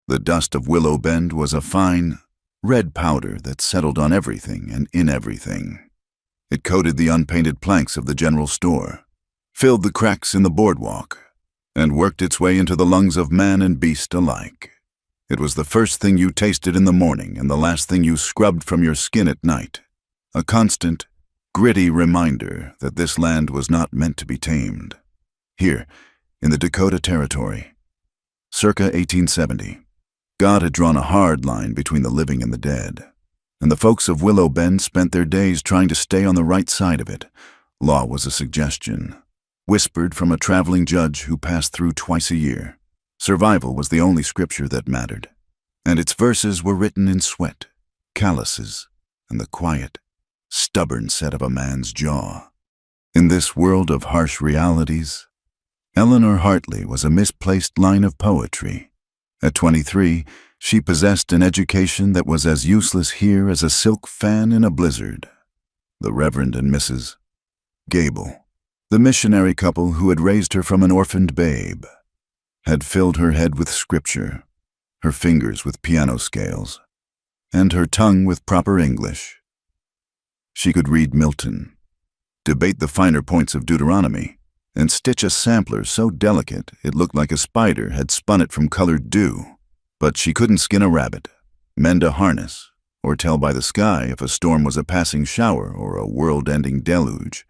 The dust of Willow Bend was a fine, red powder that settled on everything and in everything. It coated the unpainted planks of the general store, filled the cracks in the boardwalk, and worked its way into the lungs of man and beast alike. It was the first thing you tasted in the morning and the last thing you scrubbed from your skin at night. A constant, gritty reminder that this land was not meant to be tamed. Here, in the Dakota Territory, circa 1870, God had drawn a hard line between the living and the dead, and the folks of Willow Bend spent their days trying to stay on the right side of it. Law was a suggestion, whispered from a traveling judge who passed through twice a year. Survival was the only scripture that mattered, and its verses were written in sweat, calluses, and the quiet, stubborn set of a man's jaw. In this world of harsh realities, Eleanor Hartley was a misplaced line of poetry. At 23, she possessed an education that was as useless here as a silk fan in a blizzard. The Reverend and Mrs. Gable, the missionary couple who had raised her from an orphaned babe, had filled her head with scripture, her fingers with piano scales, and her tongue with proper English. She could read Milton, debate the finer points of Deuteronomy, and stitch a sampler so delicate it looked like a spider had spun it from colored dew. But she couldn't skin a rabbit, mend a harness, or tell by the sky if a storm was a passing shower or a world-ending deluge.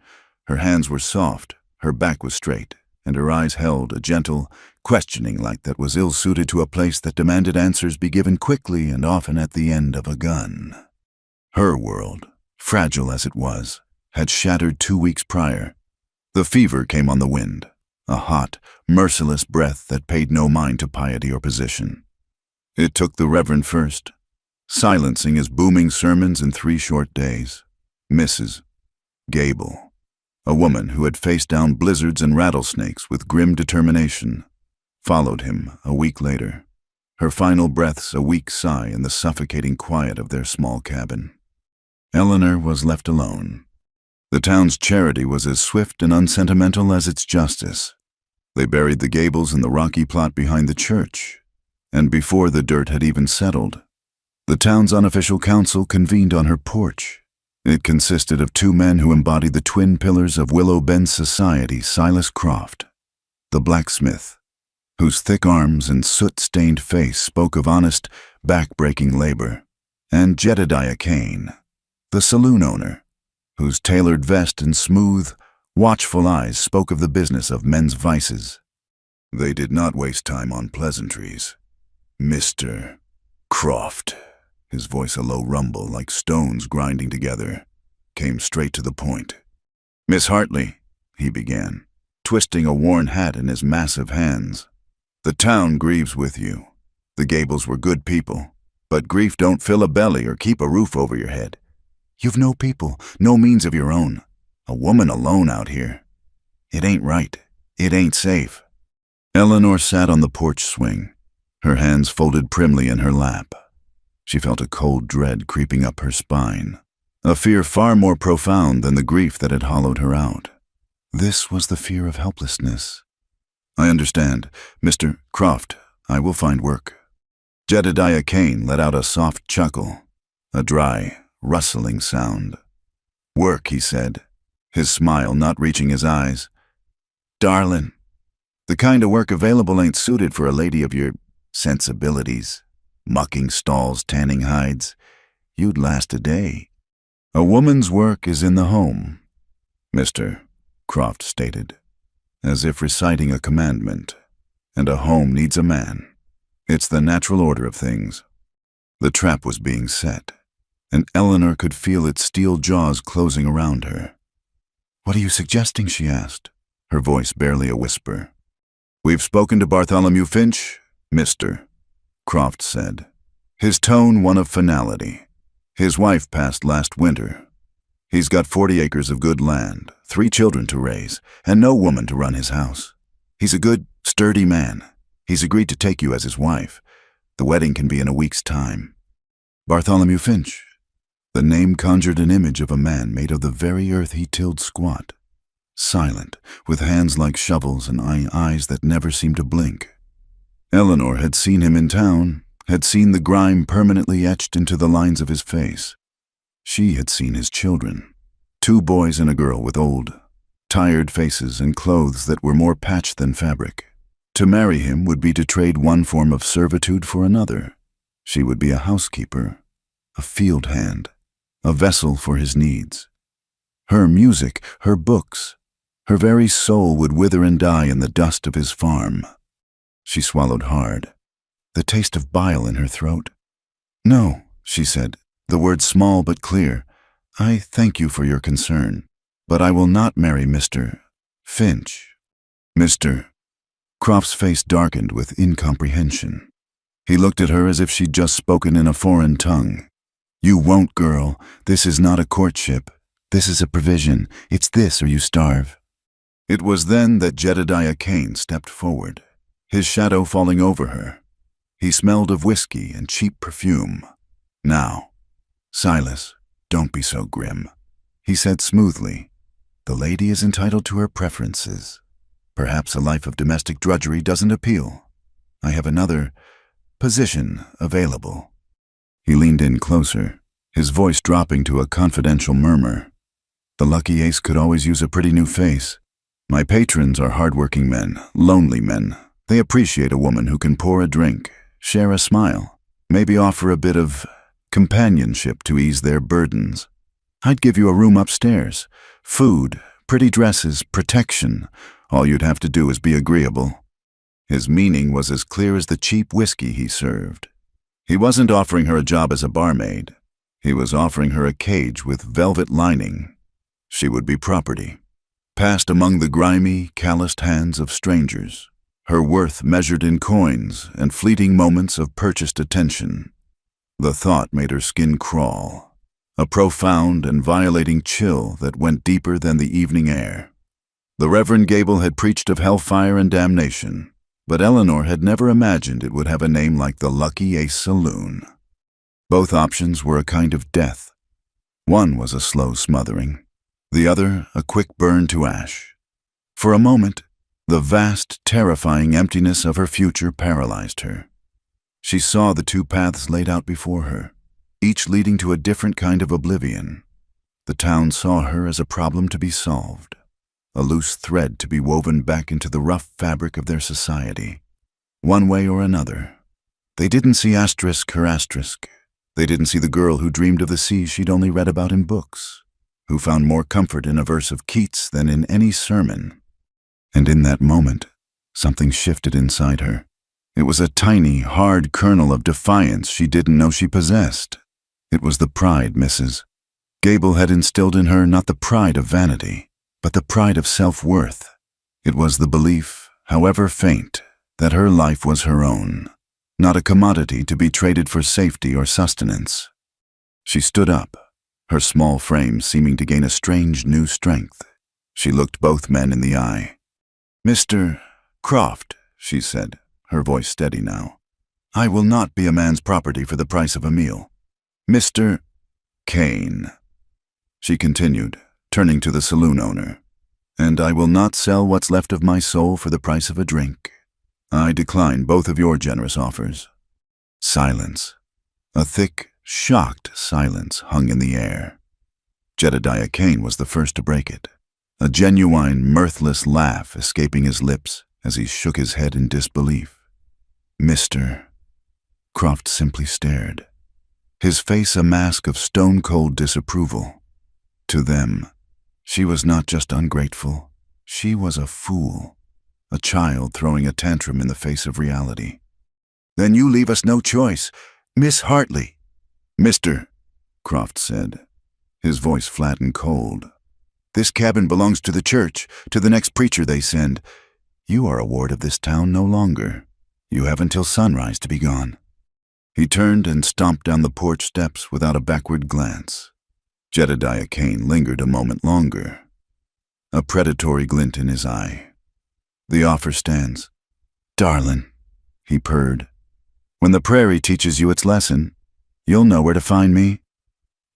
Her hands were soft, her back was straight, and her eyes held a gentle, questioning light that was ill-suited to a place that demanded answers be given quickly and often at the end of a gun. Her world, fragile as it was, had shattered 2 weeks prior. The fever came on the wind, a hot, merciless breath that paid no mind to piety or position. It took the Reverend first, silencing his booming sermons in 3 short days. Mrs. Gable, a woman who had faced down blizzards and rattlesnakes with grim determination, followed him a week later, her final breaths a weak sigh in the suffocating quiet of their small cabin. Eleanor was left alone. The town's charity was as swift and unsentimental as its justice. They buried the Gables in the rocky plot behind the church, and before the dirt had even settled, the town's unofficial council convened on her porch. It consisted of 2 men who embodied the twin pillars of Willow Bend society: Silas Croft, the blacksmith, whose thick arms and soot-stained face spoke of honest, back-breaking labor, and Jedediah Kane, the saloon owner, whose tailored vest and smooth, watchful eyes spoke of the business of men's vices. They did not waste time on pleasantries. Mr. Croft, his voice a low rumble like stones grinding together, came straight to the point. "Miss Hartley," he began, twisting a worn hat in his massive hands, "the town grieves with you. The Gables were good people, but grief don't fill a belly or keep a roof over your head. You've no people, no means of your own. A woman alone out here. It ain't right. It ain't safe." Eleanor sat on the porch swing, her hands folded primly in her lap. She felt a cold dread creeping up her spine, a fear far more profound than the grief that had hollowed her out. This was the fear of helplessness. "I understand, Mr. Croft. I will find work." Jedediah Kane let out a soft chuckle, a dry, rustling sound. "Work," he said, his smile not reaching his eyes. "Darlin', the kind of work available ain't suited for a lady of your sensibilities. Mucking stalls, tanning hides. You'd last a day." "A woman's work is in the home," Mr. Croft stated, as if reciting a commandment, "and a home needs a man. It's the natural order of things." The trap was being set, and Eleanor could feel its steel jaws closing around her. "What are you suggesting?" she asked, her voice barely a whisper. "We've spoken to Bartholomew Finch," Mr. Croft said, his tone one of finality. "His wife passed last winter. He's got 40 acres of good land, 3 children to raise, and no woman to run his house. He's a good, sturdy man. He's agreed to take you as his wife. The wedding can be in a week's time." Bartholomew Finch. The name conjured an image of a man made of the very earth he tilled squat, silent, with hands like shovels and eyes that never seemed to blink. Eleanor had seen him in town, had seen the grime permanently etched into the lines of his face. She had seen his children, 2 boys and a girl with old, tired faces and clothes that were more patched than fabric. To marry him would be to trade one form of servitude for another. She would be a housekeeper, a field hand, a vessel for his needs. Her music, her books, her very soul would wither and die in the dust of his farm. She swallowed hard, the taste of bile in her throat. "No," she said, the words small but clear. "I thank you for your concern, but I will not marry Mr. Finch." "Mr." Croft's face darkened with incomprehension. He looked at her as if she'd just spoken in a foreign tongue. "You won't, girl. This is not a courtship. This is a provision. It's this or you starve." It was then that Jedediah Kane stepped forward, his shadow falling over her. He smelled of whiskey and cheap perfume. "Now, Silas, don't be so grim," he said smoothly. "The lady is entitled to her preferences. Perhaps a life of domestic drudgery doesn't appeal. I have another position available." He leaned in closer, his voice dropping to a confidential murmur. "The lucky ace could always use a pretty new face. My patrons are hard-working men, lonely men. They appreciate a woman who can pour a drink, share a smile, maybe offer a bit of companionship to ease their burdens. I'd give you a room upstairs, food, pretty dresses, protection. All you'd have to do is be agreeable." His meaning was as clear as the cheap whiskey he served. He wasn't offering her a job as a barmaid. He was offering her a cage with velvet lining. She would be property, passed among the grimy, calloused hands of strangers, her worth measured in coins and fleeting moments of purchased attention. The thought made her skin crawl, a profound and violating chill that went deeper than the evening air. The Reverend Gable had preached of hellfire and damnation, but Eleanor had never imagined it would have a name like the Lucky Ace Saloon. Both options were a kind of death. One was a slow smothering, the other a quick burn to ash. For a moment, the vast, terrifying emptiness of her future paralyzed her. She saw the 2 paths laid out before her, each leading to a different kind of oblivion. The town saw her as a problem to be solved, a loose thread to be woven back into the rough fabric of their society. One way or another. They didn't see asterisk her asterisk. They didn't see the girl who dreamed of the sea she'd only read about in books, who found more comfort in a verse of Keats than in any sermon. And in that moment, something shifted inside her. It was a tiny, hard kernel of defiance she didn't know she possessed. It was the pride, Mrs. Gable had instilled in her not the pride of vanity, but the pride of self-worth. It was the belief, however faint, that her life was her own, not a commodity to be traded for safety or sustenance. She stood up, her small frame seeming to gain a strange new strength. She looked both men in the eye. "Mr. Croft," she said, her voice steady now, "I will not be a man's property for the price of a meal. Mr. Kane," she continued, turning to the saloon owner, "and I will not sell what's left of my soul for the price of a drink. I decline both of your generous offers." Silence. A thick, shocked silence hung in the air. Jedediah Kane was the first to break it, a genuine, mirthless laugh escaping his lips as he shook his head in disbelief. "Mr." Croft simply stared, his face a mask of stone-cold disapproval. To them, she was not just ungrateful, she was a fool, a child throwing a tantrum in the face of reality. "Then you leave us no choice. Miss Hartley." "Mr." Croft said, his voice flat and cold. "This cabin belongs to the church, to the next preacher they send. You are a ward of this town no longer. You have until sunrise to be gone." He turned and stomped down the porch steps without a backward glance. Jedediah Kane lingered a moment longer, a predatory glint in his eye. "The offer stands." "Darlin'," he purred. "When the prairie teaches you its lesson, you'll know where to find me."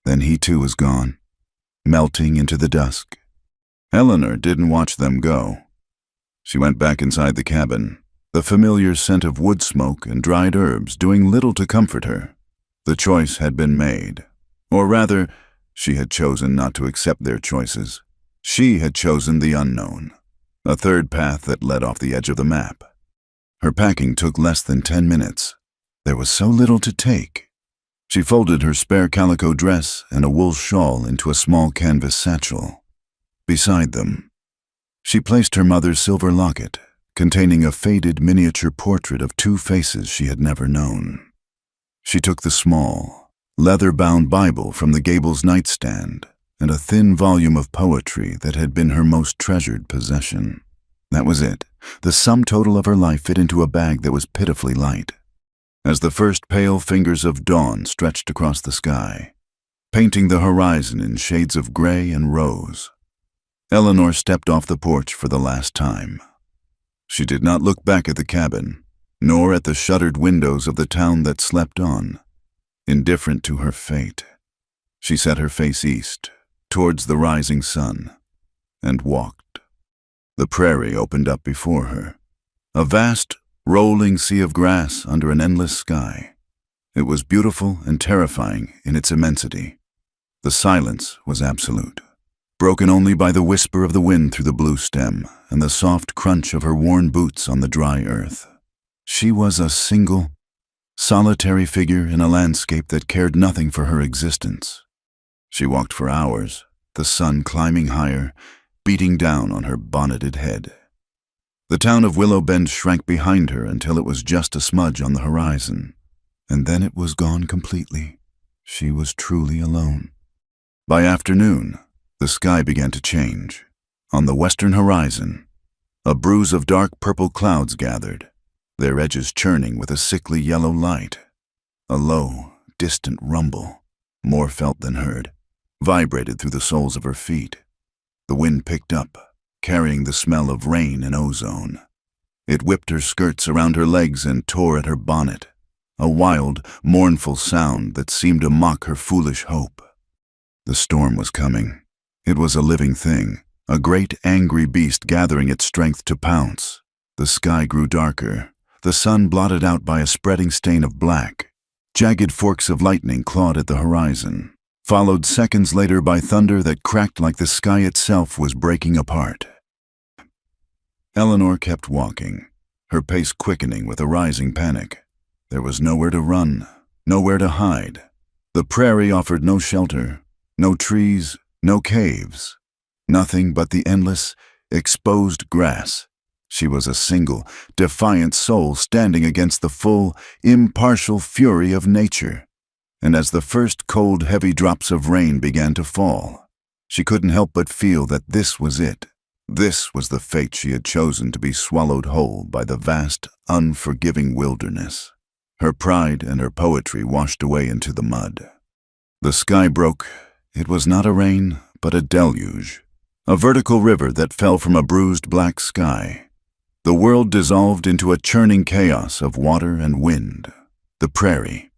Then he too was gone, melting into the dusk. Eleanor didn't watch them go. She went back inside the cabin, the familiar scent of wood smoke and dried herbs doing little to comfort her. The choice had been made. Or rather, she had chosen not to accept their choices. She had chosen the unknown, a third path that led off the edge of the map. Her packing took less than 10 minutes. There was so little to take. She folded her spare calico dress and a wool shawl into a small canvas satchel. Beside them, she placed her mother's silver locket, containing a faded miniature portrait of two faces she had never known. She took the small, leather-bound Bible from the Gables nightstand and a thin volume of poetry that had been her most treasured possession. That was it. The sum total of her life fit into a bag that was pitifully light. As the first pale fingers of dawn stretched across the sky, painting the horizon in shades of gray and rose, Eleanor stepped off the porch for the last time. She did not look back at the cabin, nor at the shuttered windows of the town that slept on, indifferent to her fate. She set her face east, towards the rising sun, and walked. The prairie opened up before her, a vast, rolling sea of grass under an endless sky. It was beautiful and terrifying in its immensity. The silence was absolute, broken only by the whisper of the wind through the blue stem and the soft crunch of her worn boots on the dry earth. She was a single, solitary figure in a landscape that cared nothing for her existence. She walked for hours, the sun climbing higher, beating down on her bonneted head. The town of Willow Bend shrank behind her until it was just a smudge on the horizon, and then it was gone completely. She was truly alone. By afternoon, the sky began to change. On the western horizon, a bruise of dark purple clouds gathered, their edges churning with a sickly yellow light. A low, distant rumble, more felt than heard, vibrated through the soles of her feet. The wind picked up, carrying the smell of rain and ozone. It whipped her skirts around her legs and tore at her bonnet, a wild, mournful sound that seemed to mock her foolish hope. The storm was coming. It was a living thing, a great angry beast gathering its strength to pounce. The sky grew darker, the sun blotted out by a spreading stain of black. Jagged forks of lightning clawed at the horizon, followed seconds later by thunder that cracked like the sky itself was breaking apart. Eleanor kept walking, her pace quickening with a rising panic. There was nowhere to run, nowhere to hide. The prairie offered no shelter, no trees, no caves, nothing but the endless, exposed grass. She was a single, defiant soul standing against the full, impartial fury of nature. And as the first cold, heavy drops of rain began to fall, she couldn't help but feel that this was it. This was the fate she had chosen, to be swallowed whole by the vast, unforgiving wilderness. Her pride and her poetry washed away into the mud. The sky broke. It was not a rain, but a deluge, a vertical river that fell from a bruised black sky. The world dissolved into a churning chaos of water and wind. The prairie,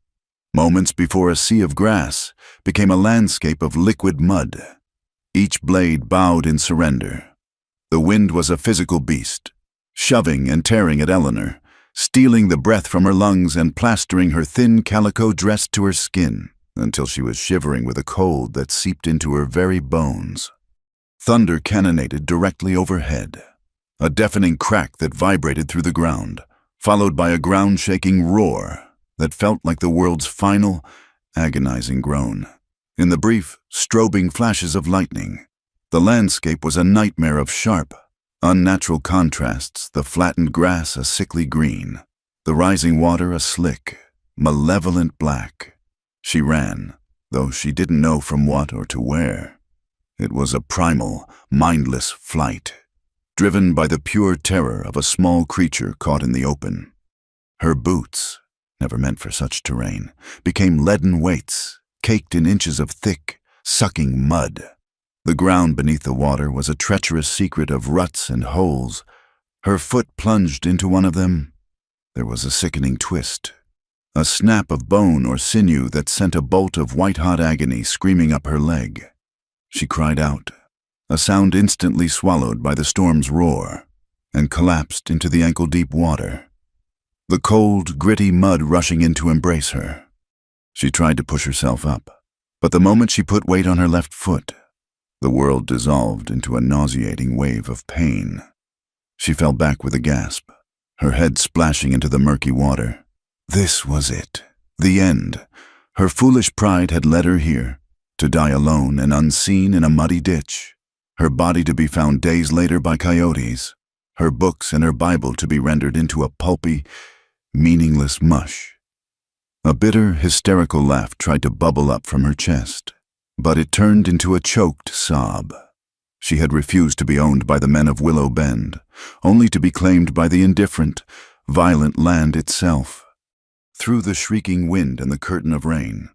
moments before a sea of grass, became a landscape of liquid mud. Each blade bowed in surrender. The wind was a physical beast, shoving and tearing at Eleanor, stealing the breath from her lungs and plastering her thin calico dress to her skin, until she was shivering with a cold that seeped into her very bones. Thunder cannonaded directly overhead, a deafening crack that vibrated through the ground, followed by a ground-shaking roar that felt like the world's final, agonizing groan. In the brief, strobing flashes of lightning, the landscape was a nightmare of sharp, unnatural contrasts, the flattened grass a sickly green, the rising water a slick, malevolent black. She ran, though she didn't know from what or to where. It was a primal, mindless flight, driven by the pure terror of a small creature caught in the open. Her boots, never meant for such terrain, became leaden weights, caked in inches of thick, sucking mud. The ground beneath the water was a treacherous secret of ruts and holes. Her foot plunged into one of them. There was a sickening twist, a snap of bone or sinew that sent a bolt of white-hot agony screaming up her leg. She cried out, a sound instantly swallowed by the storm's roar. and collapsed into the ankle-deep water, the cold, gritty mud rushing in to embrace her. She tried to push herself up, but the moment she put weight on her left foot, the world dissolved into a nauseating wave of pain. She fell back with a gasp, her head splashing into the murky water. This was it, the end. Her foolish pride had led her here, to die alone and unseen in a muddy ditch, her body to be found days later by coyotes, her books and her Bible to be rendered into a pulpy, meaningless mush. A bitter, hysterical laugh tried to bubble up from her chest, but it turned into a choked sob. She had refused to be owned by the men of Willow Bend, only to be claimed by the indifferent, violent land itself. Through the shrieking wind and the curtain of rain,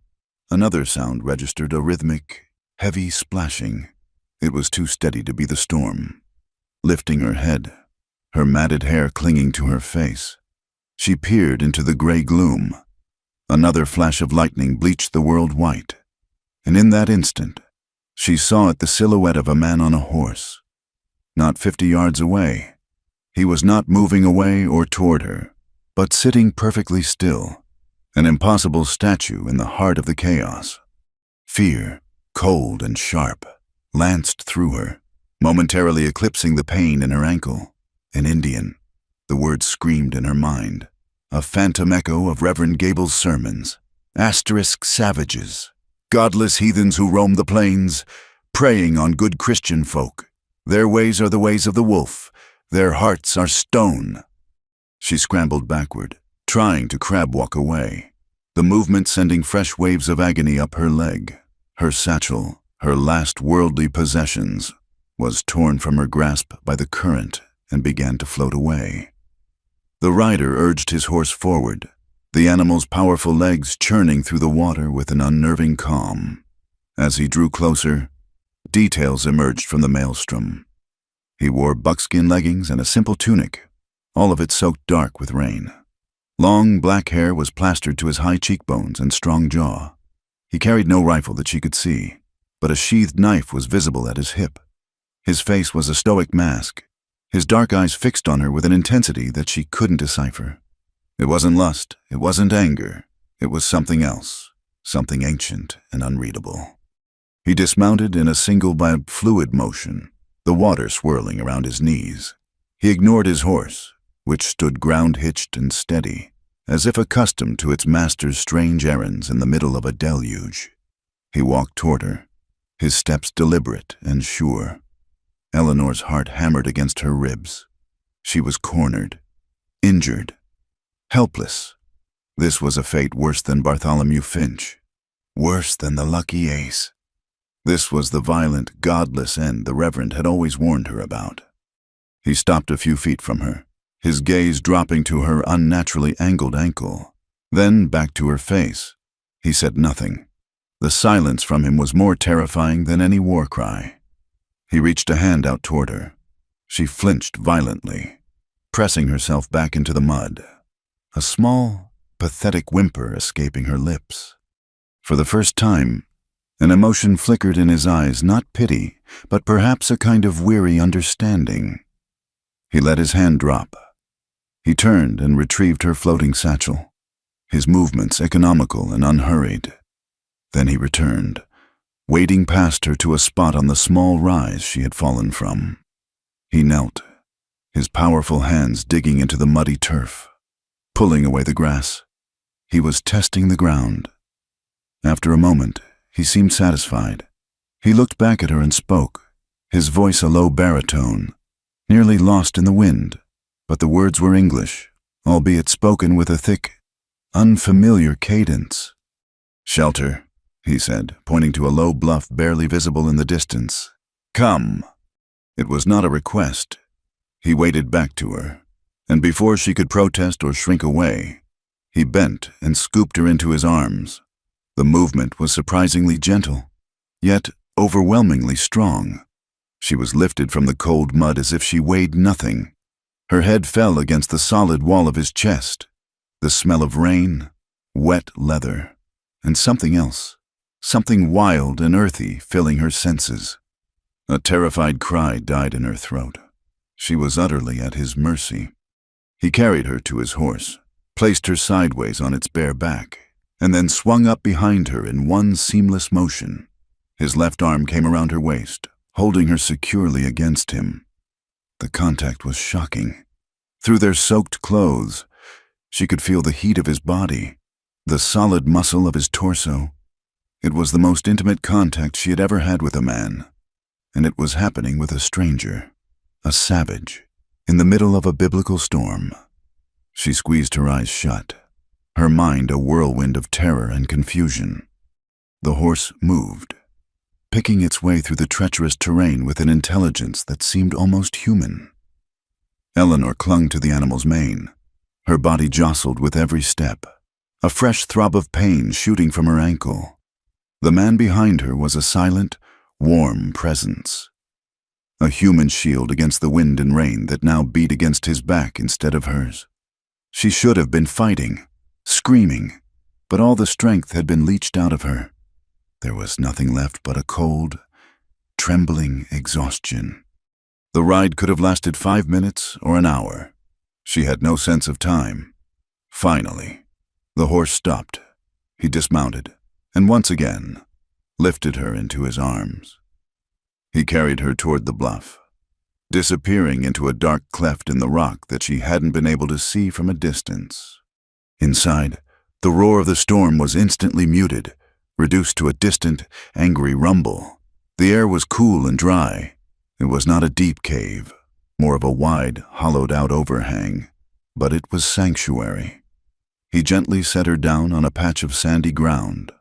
another sound registered, a rhythmic, heavy splashing. It was too steady to be the storm. Lifting her head, her matted hair clinging to her face, she peered into the gray gloom. Another flash of lightning bleached the world white, and in that instant, she saw it the silhouette of a man on a horse. Not 50 yards away. He was not moving away or toward her, but sitting perfectly still, an impossible statue in the heart of the chaos. Fear, cold and sharp, lanced through her, momentarily eclipsing the pain in her ankle. An Indian, the word screamed in her mind, a phantom echo of Reverend Gable's sermons. Asterisk savages, godless heathens who roam the plains, preying on good Christian folk. Their ways are the ways of the wolf, their hearts are stone. She scrambled backward, trying to crab walk away, the movement sending fresh waves of agony up her leg. Her satchel, her last worldly possessions, was torn from her grasp by the current and began to float away. The rider urged his horse forward, the animal's powerful legs churning through the water with an unnerving calm. As he drew closer, details emerged from the maelstrom. He wore buckskin leggings and a simple tunic, all of it soaked dark with rain. Long black hair was plastered to his high cheekbones and strong jaw. He carried no rifle that she could see, but a sheathed knife was visible at his hip. His face was a stoic mask, his dark eyes fixed on her with an intensity that she couldn't decipher. It wasn't lust, it wasn't anger, it was something else, something ancient and unreadable. He dismounted in a single fluid motion, the water swirling around his knees. He ignored his horse, which stood ground-hitched and steady, as if accustomed to its master's strange errands in the middle of a deluge. He walked toward her, his steps deliberate and sure. Eleanor's heart hammered against her ribs. She was cornered, injured, helpless. This was a fate worse than Bartholomew Finch, worse than the lucky ace. This was the violent, godless end the Reverend had always warned her about. He stopped a few feet from her, his gaze dropping to her unnaturally angled ankle, then back to her face. He said nothing. The silence from him was more terrifying than any war cry. He reached a hand out toward her. She flinched violently, pressing herself back into the mud, a small, pathetic whimper escaping her lips. For the first time, an emotion flickered in his eyes, not pity, but perhaps a kind of weary understanding. He let his hand drop. He turned and retrieved her floating satchel, his movements economical and unhurried. Then he returned, wading past her to a spot on the small rise she had fallen from. He knelt, his powerful hands digging into the muddy turf, pulling away the grass. He was testing the ground. After a moment, he seemed satisfied. He looked back at her and spoke, his voice a low baritone, nearly lost in the wind, but the words were English, albeit spoken with a thick, unfamiliar cadence. "Shelter," he said, pointing to a low bluff barely visible in the distance. "Come." It was not a request. He waded back to her, and before she could protest or shrink away, he bent and scooped her into his arms. The movement was surprisingly gentle, yet overwhelmingly strong. She was lifted from the cold mud as if she weighed nothing. Her head fell against the solid wall of his chest. The smell of rain, wet leather, and something else, something wild and earthy filling her senses. A terrified cry died in her throat. She was utterly at his mercy. He carried her to his horse, placed her sideways on its bare back, and then swung up behind her in one seamless motion. His left arm came around her waist, holding her securely against him. The contact was shocking. Through their soaked clothes, she could feel the heat of his body, the solid muscle of his torso. It was the most intimate contact she had ever had with a man, and it was happening with a stranger, a savage, in the middle of a biblical storm. She squeezed her eyes shut, her mind a whirlwind of terror and confusion. The horse moved, picking its way through the treacherous terrain with an intelligence that seemed almost human. Eleanor clung to the animal's mane. Her body jostled with every step, a fresh throb of pain shooting from her ankle. The man behind her was a silent, warm presence, a human shield against the wind and rain that now beat against his back instead of hers. She should have been fighting, screaming, but all the strength had been leached out of her. There was nothing left but a cold, trembling exhaustion. The ride could have lasted 5 minutes or an hour. She had no sense of time. Finally, the horse stopped. He dismounted, and once again, lifted her into his arms. He carried her toward the bluff, disappearing into a dark cleft in the rock that she hadn't been able to see from a distance. Inside, the roar of the storm was instantly muted, reduced to a distant, angry rumble. The air was cool and dry. It was not a deep cave, more of a wide, hollowed-out overhang, but it was sanctuary. He gently set her down on a patch of sandy ground,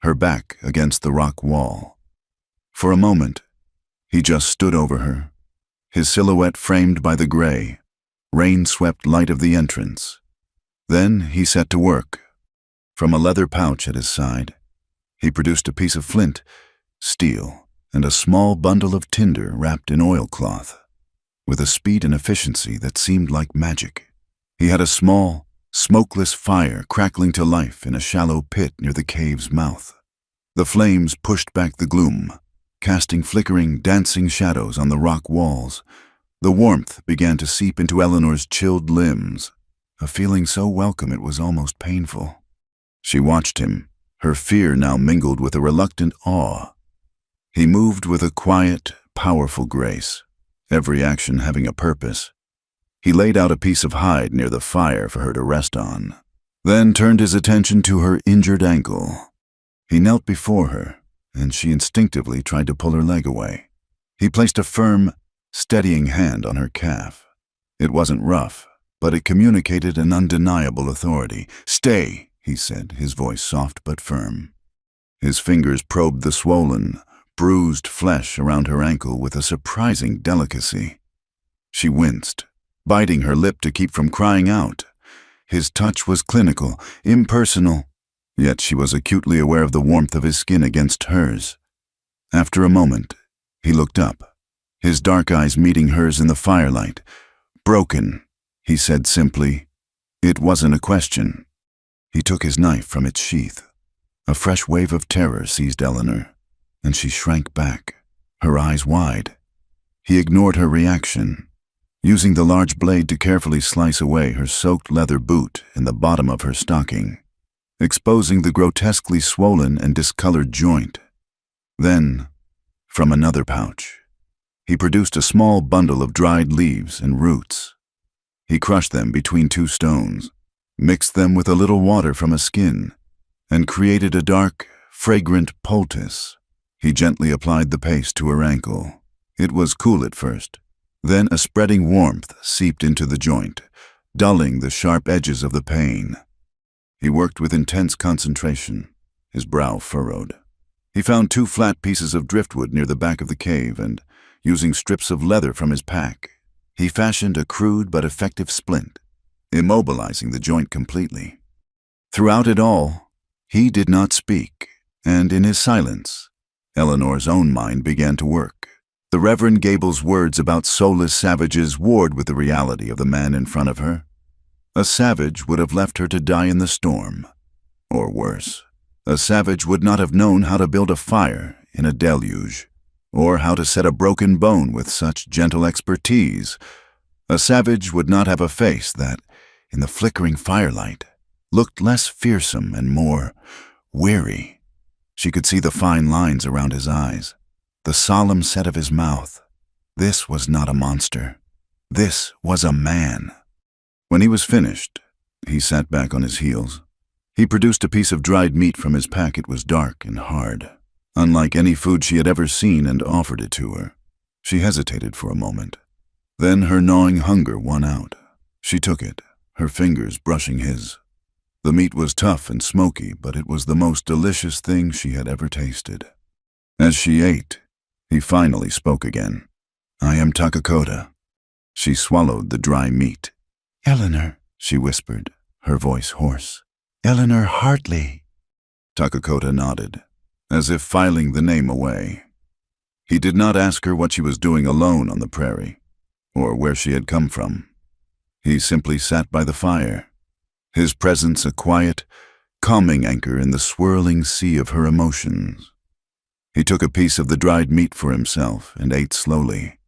her back against the rock wall. For a moment, he just stood over her, his silhouette framed by the gray, rain-swept light of the entrance. Then he set to work. From a leather pouch at his side, he produced a piece of flint, steel, and a small bundle of tinder wrapped in oilcloth. With a speed and efficiency that seemed like magic, he had a small, smokeless fire crackling to life in a shallow pit near the cave's mouth. The flames pushed back the gloom, casting flickering, dancing shadows on the rock walls. The warmth began to seep into Eleanor's chilled limbs, a feeling so welcome it was almost painful. She watched him, her fear now mingled with a reluctant awe. He moved with a quiet, powerful grace, every action having a purpose. He laid out a piece of hide near the fire for her to rest on, then turned his attention to her injured ankle. He knelt before her, and she instinctively tried to pull her leg away. He placed a firm, steadying hand on her calf. It wasn't rough, but it communicated an undeniable authority. "Stay," he said, his voice soft but firm. His fingers probed the swollen, bruised flesh around her ankle with a surprising delicacy. She winced, biting her lip to keep from crying out. His touch was clinical, impersonal, yet she was acutely aware of the warmth of his skin against hers. After a moment, he looked up, his dark eyes meeting hers in the firelight. "Broken," he said simply. It wasn't a question. He took his knife from its sheath. A fresh wave of terror seized Eleanor, and she shrank back, her eyes wide. He ignored her reaction, using the large blade to carefully slice away her soaked leather boot in the bottom of her stocking, exposing the grotesquely swollen and discolored joint. Then, from another pouch, he produced a small bundle of dried leaves and roots. He crushed them between 2 stones, mixed them with a little water from a skin, and created a dark, fragrant poultice. He gently applied the paste to her ankle. It was cool at first. Then a spreading warmth seeped into the joint, dulling the sharp edges of the pain. He worked with intense concentration, his brow furrowed. He found 2 flat pieces of driftwood near the back of the cave and, using strips of leather from his pack, he fashioned a crude but effective splint, immobilizing the joint completely. Throughout it all, he did not speak, and in his silence, Eleanor's own mind began to work. The Reverend Gable's words about soulless savages warred with the reality of the man in front of her. A savage would have left her to die in the storm. Or worse, a savage would not have known how to build a fire in a deluge. or how to set a broken bone with such gentle expertise. A savage would not have a face that, in the flickering firelight, looked less fearsome and more weary. She could see the fine lines around his eyes, the solemn set of his mouth. This was not a monster. This was a man. When he was finished, he sat back on his heels. He produced a piece of dried meat from his pack. It was dark and hard, unlike any food she had ever seen, and offered it to her. She hesitated for a moment. Then her gnawing hunger won out. She took it, her fingers brushing his. The meat was tough and smoky, but it was the most delicious thing she had ever tasted. As she ate, he finally spoke again. "I am Lakota." She swallowed the dry meat. "Eleanor," she whispered, her voice hoarse. "Eleanor Hartley." Lakota nodded, as if filing the name away. He did not ask her what she was doing alone on the prairie, or where she had come from. He simply sat by the fire, his presence a quiet, calming anchor in the swirling sea of her emotions. He took a piece of the dried meat for himself and ate slowly,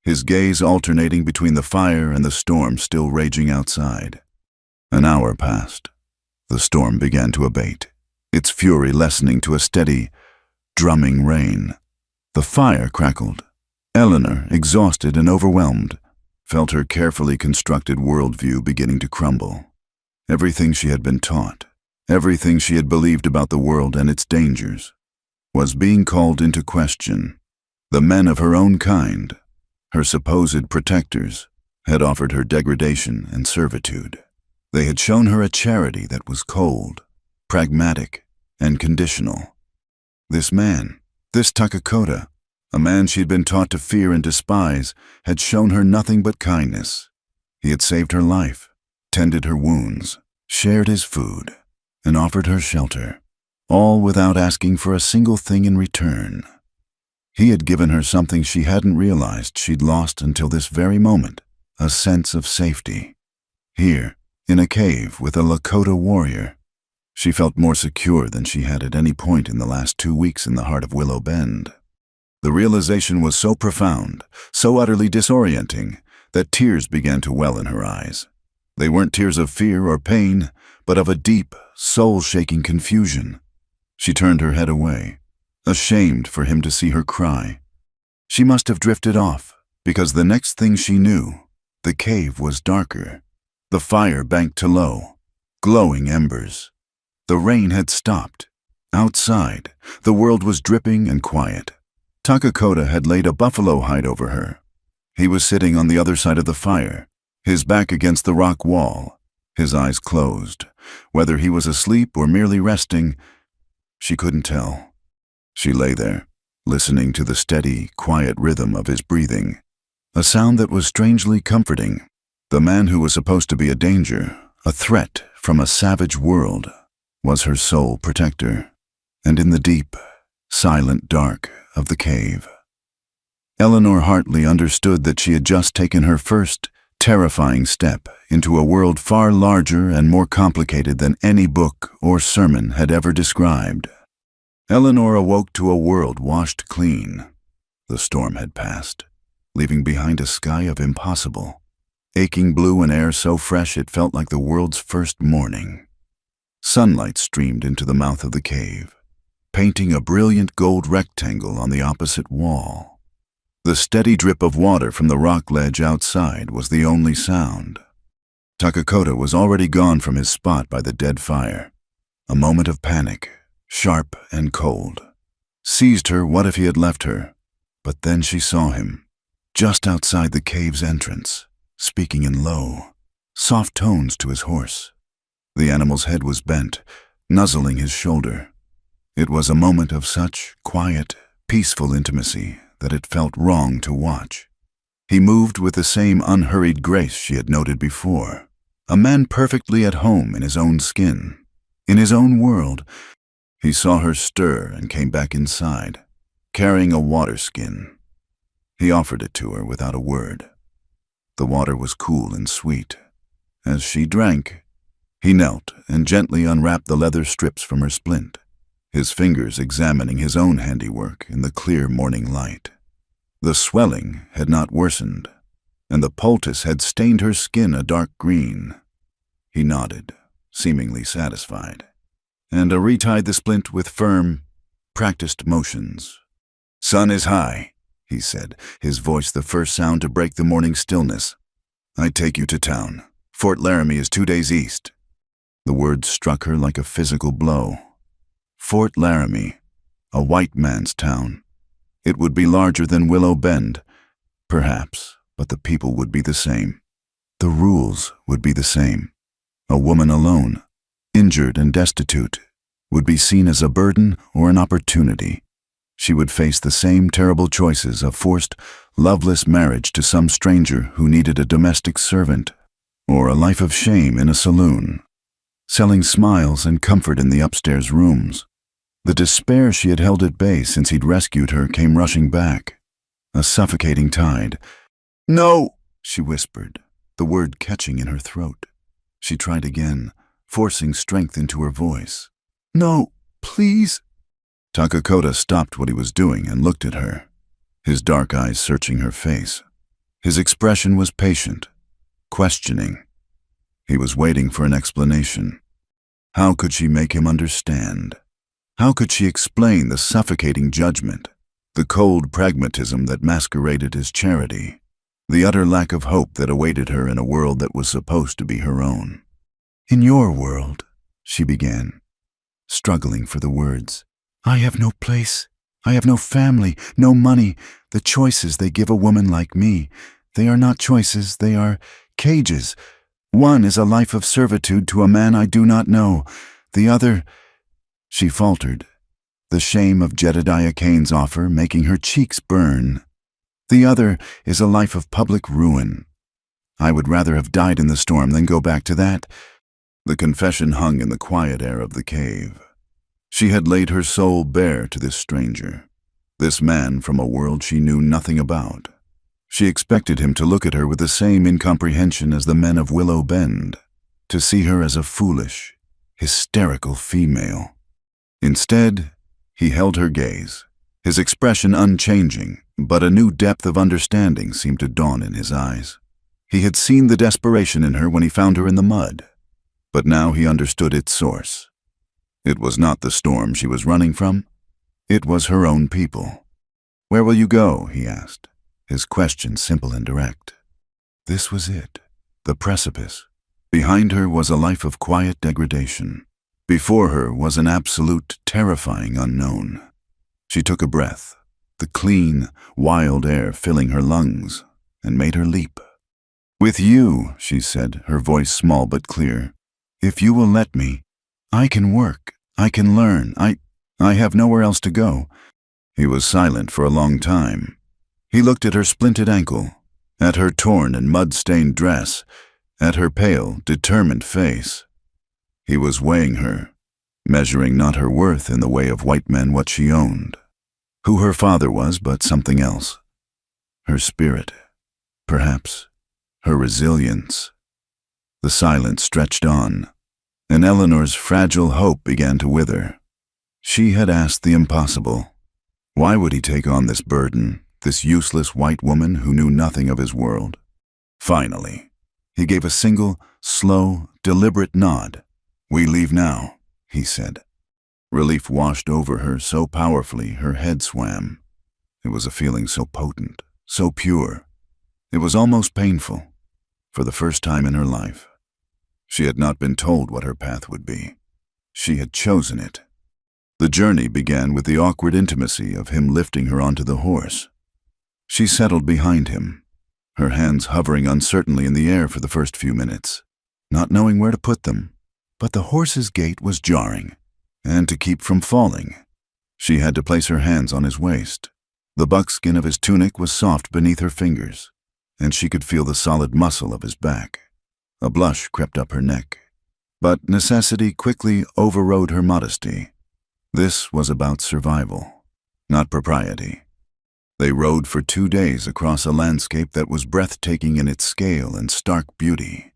his gaze alternating between the fire and the storm still raging outside. An hour passed. The storm began to abate, its fury lessening to a steady, drumming rain. The fire crackled. Eleanor, exhausted and overwhelmed, felt her carefully constructed worldview beginning to crumble. Everything she had been taught, everything she had believed about the world and its dangers, was being called into question. The men of her own kind, her supposed protectors, had offered her degradation and servitude. They had shown her a charity that was cold, pragmatic, and conditional. This man, this Lakota, a man she had been taught to fear and despise, had shown her nothing but kindness. He had saved her life, tended her wounds, shared his food, and offered her shelter, all without asking for a single thing in return. He had given her something she hadn't realized she'd lost until this very moment, a sense of safety. Here, in a cave with a Lakota warrior, she felt more secure than she had at any point in the last 2 weeks in the heart of Willow Bend. The realization was so profound, so utterly disorienting, that tears began to well in her eyes. They weren't tears of fear or pain, but of a deep, soul-shaking confusion. She turned her head away, ashamed for him to see her cry. She must have drifted off, because the next thing she knew, the cave was darker. The fire banked to low, glowing embers. The rain had stopped. Outside, the world was dripping and quiet. Lakota had laid a buffalo hide over her. He was sitting on the other side of the fire, his back against the rock wall, his eyes closed. Whether he was asleep or merely resting, she couldn't tell. She lay there, listening to the steady, quiet rhythm of his breathing, a sound that was strangely comforting. The man who was supposed to be a danger, a threat from a savage world, was her sole protector, and in the deep, silent dark of the cave, Eleanor Hartley understood that she had just taken her first, terrifying step into a world far larger and more complicated than any book or sermon had ever described. Eleanor awoke to a world washed clean. The storm had passed, leaving behind a sky of impossible, aching blue and air so fresh it felt like the world's first morning. Sunlight streamed into the mouth of the cave, painting a brilliant gold rectangle on the opposite wall. The steady drip of water from the rock ledge outside was the only sound. Lakota was already gone from his spot by the dead fire. A moment of panic, sharp and cold, seized her. What if he had left her? But then she saw him, just outside the cave's entrance, speaking in low, soft tones to his horse. The animal's head was bent, nuzzling his shoulder. It was a moment of such quiet, peaceful intimacy that it felt wrong to watch. He moved with the same unhurried grace she had noted before, a man perfectly at home in his own skin, in his own world. He saw her stir and came back inside, carrying a water skin. He offered it to her without a word. The water was cool and sweet. As she drank, he knelt and gently unwrapped the leather strips from her splint. his fingers examining his own handiwork in the clear morning light. The swelling had not worsened, and the poultice had stained her skin a dark green. He nodded, seemingly satisfied, and retied the splint with firm, practiced motions. "Sun is high," he said, his voice the first sound to break the morning stillness. "I take you to town. Fort Laramie is 2 days east." The words struck her like a physical blow. Fort Laramie, a white man's town. It would be larger than Willow Bend, perhaps, but the people would be the same. The rules would be the same. A woman alone, injured and destitute, would be seen as a burden or an opportunity. She would face the same terrible choices of forced, loveless marriage to some stranger who needed a domestic servant, or a life of shame in a saloon, selling smiles and comfort in the upstairs rooms. The despair she had held at bay since he'd rescued her came rushing back, a suffocating tide. "No!" she whispered, the word catching in her throat. She tried again, forcing strength into her voice. "No, please." Lakota stopped what he was doing and looked at her, his dark eyes searching her face. His expression was patient, questioning. He was waiting for an explanation. How could she make him understand? How could she explain the suffocating judgment, the cold pragmatism that masqueraded as charity, the utter lack of hope that awaited her in a world that was supposed to be her own? "In your world," she began, struggling for the words. "I have no place. I have no family, no money. The choices they give a woman like me, they are not choices, they are cages. One is a life of servitude to a man I do not know. The other—" She faltered, the shame of Jedediah Cain's offer making her cheeks burn. "The other is a life of public ruin. I would rather have died in the storm than go back to that." The confession hung in the quiet air of the cave. She had laid her soul bare to this stranger, this man from a world she knew nothing about. She expected him to look at her with the same incomprehension as the men of Willow Bend, to see her as a foolish, hysterical female. Instead, he held her gaze, his expression unchanging, but a new depth of understanding seemed to dawn in his eyes. He had seen the desperation in her when he found her in the mud, but now he understood its source. It was not the storm she was running from. It was her own people. "Where will you go?" he asked, his question simple and direct. This was it, the precipice. Behind her was a life of quiet degradation. Before her was an absolute, terrifying unknown. She took a breath, the clean, wild air filling her lungs, and made her leap. "With you," she said, her voice small but clear. "If you will let me, I can work, I can learn, I have nowhere else to go." He was silent for a long time. He looked at her splinted ankle, at her torn and mud-stained dress, at her pale, determined face. He was weighing her, measuring not her worth in the way of white men what she owned, who her father was, but something else. Her spirit, perhaps, her resilience. The silence stretched on, and Eleanor's fragile hope began to wither. She had asked the impossible. Why would he take on this burden, this useless white woman who knew nothing of his world? Finally, he gave a single, slow, deliberate nod. "We leave now," he said. Relief washed over her so powerfully her head swam. It was a feeling so potent, so pure. It was almost painful, for the first time in her life. She had not been told what her path would be. She had chosen it. The journey began with the awkward intimacy of him lifting her onto the horse. She settled behind him, her hands hovering uncertainly in the air for the first few minutes, not knowing where to put them. But the horse's gait was jarring, and to keep from falling, she had to place her hands on his waist. The buckskin of his tunic was soft beneath her fingers, and she could feel the solid muscle of his back. A blush crept up her neck, but necessity quickly overrode her modesty. This was about survival, not propriety. They rode for 2 days across a landscape that was breathtaking in its scale and stark beauty.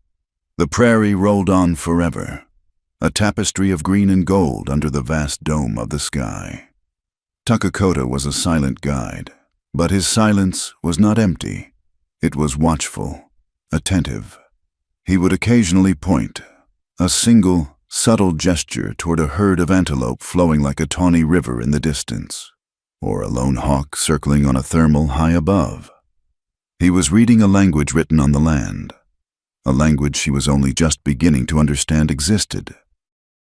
The prairie rolled on forever, a tapestry of green and gold under the vast dome of the sky. Lakota was a silent guide, but his silence was not empty. It was watchful, attentive. He would occasionally point, a single, subtle gesture toward a herd of antelope flowing like a tawny river in the distance, or a lone hawk circling on a thermal high above. He was reading a language written on the land, a language she was only just beginning to understand existed.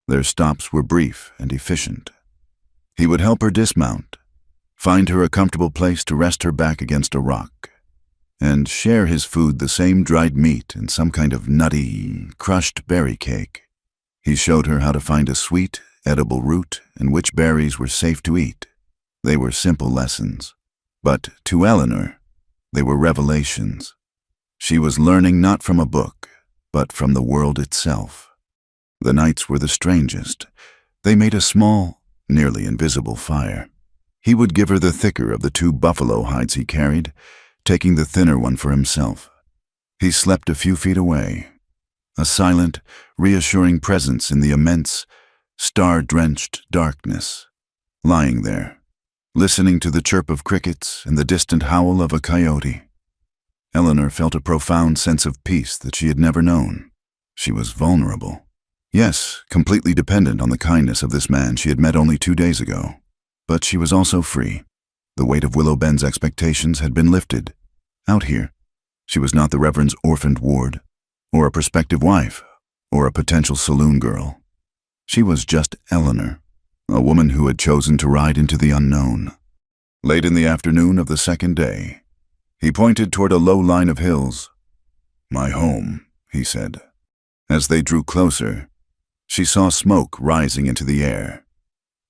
Their stops were brief and efficient. He would help her dismount, find her a comfortable place to rest her back against a rock, and share his food, the same dried meat and some kind of nutty, crushed berry cake. He showed her how to find a sweet, edible root and which berries were safe to eat. They were simple lessons, but to Eleanor, they were revelations. She was learning not from a book, but from the world itself. The nights were the strangest. They made a small, nearly invisible fire. He would give her the thicker of the 2 buffalo hides he carried, taking the thinner one for himself. He slept a few feet away, a silent, reassuring presence in the immense, star-drenched darkness, lying there, listening to the chirp of crickets and the distant howl of a coyote. Eleanor felt a profound sense of peace that she had never known. She was vulnerable. Yes, completely dependent on the kindness of this man she had met only 2 days ago. But she was also free. The weight of Willow Bend's expectations had been lifted. Out here, she was not the Reverend's orphaned ward, or a prospective wife, or a potential saloon girl. She was just Eleanor, a woman who had chosen to ride into the unknown. Late in the afternoon of the second day, he pointed toward a low line of hills. "My home," he said. As they drew closer, she saw smoke rising into the air,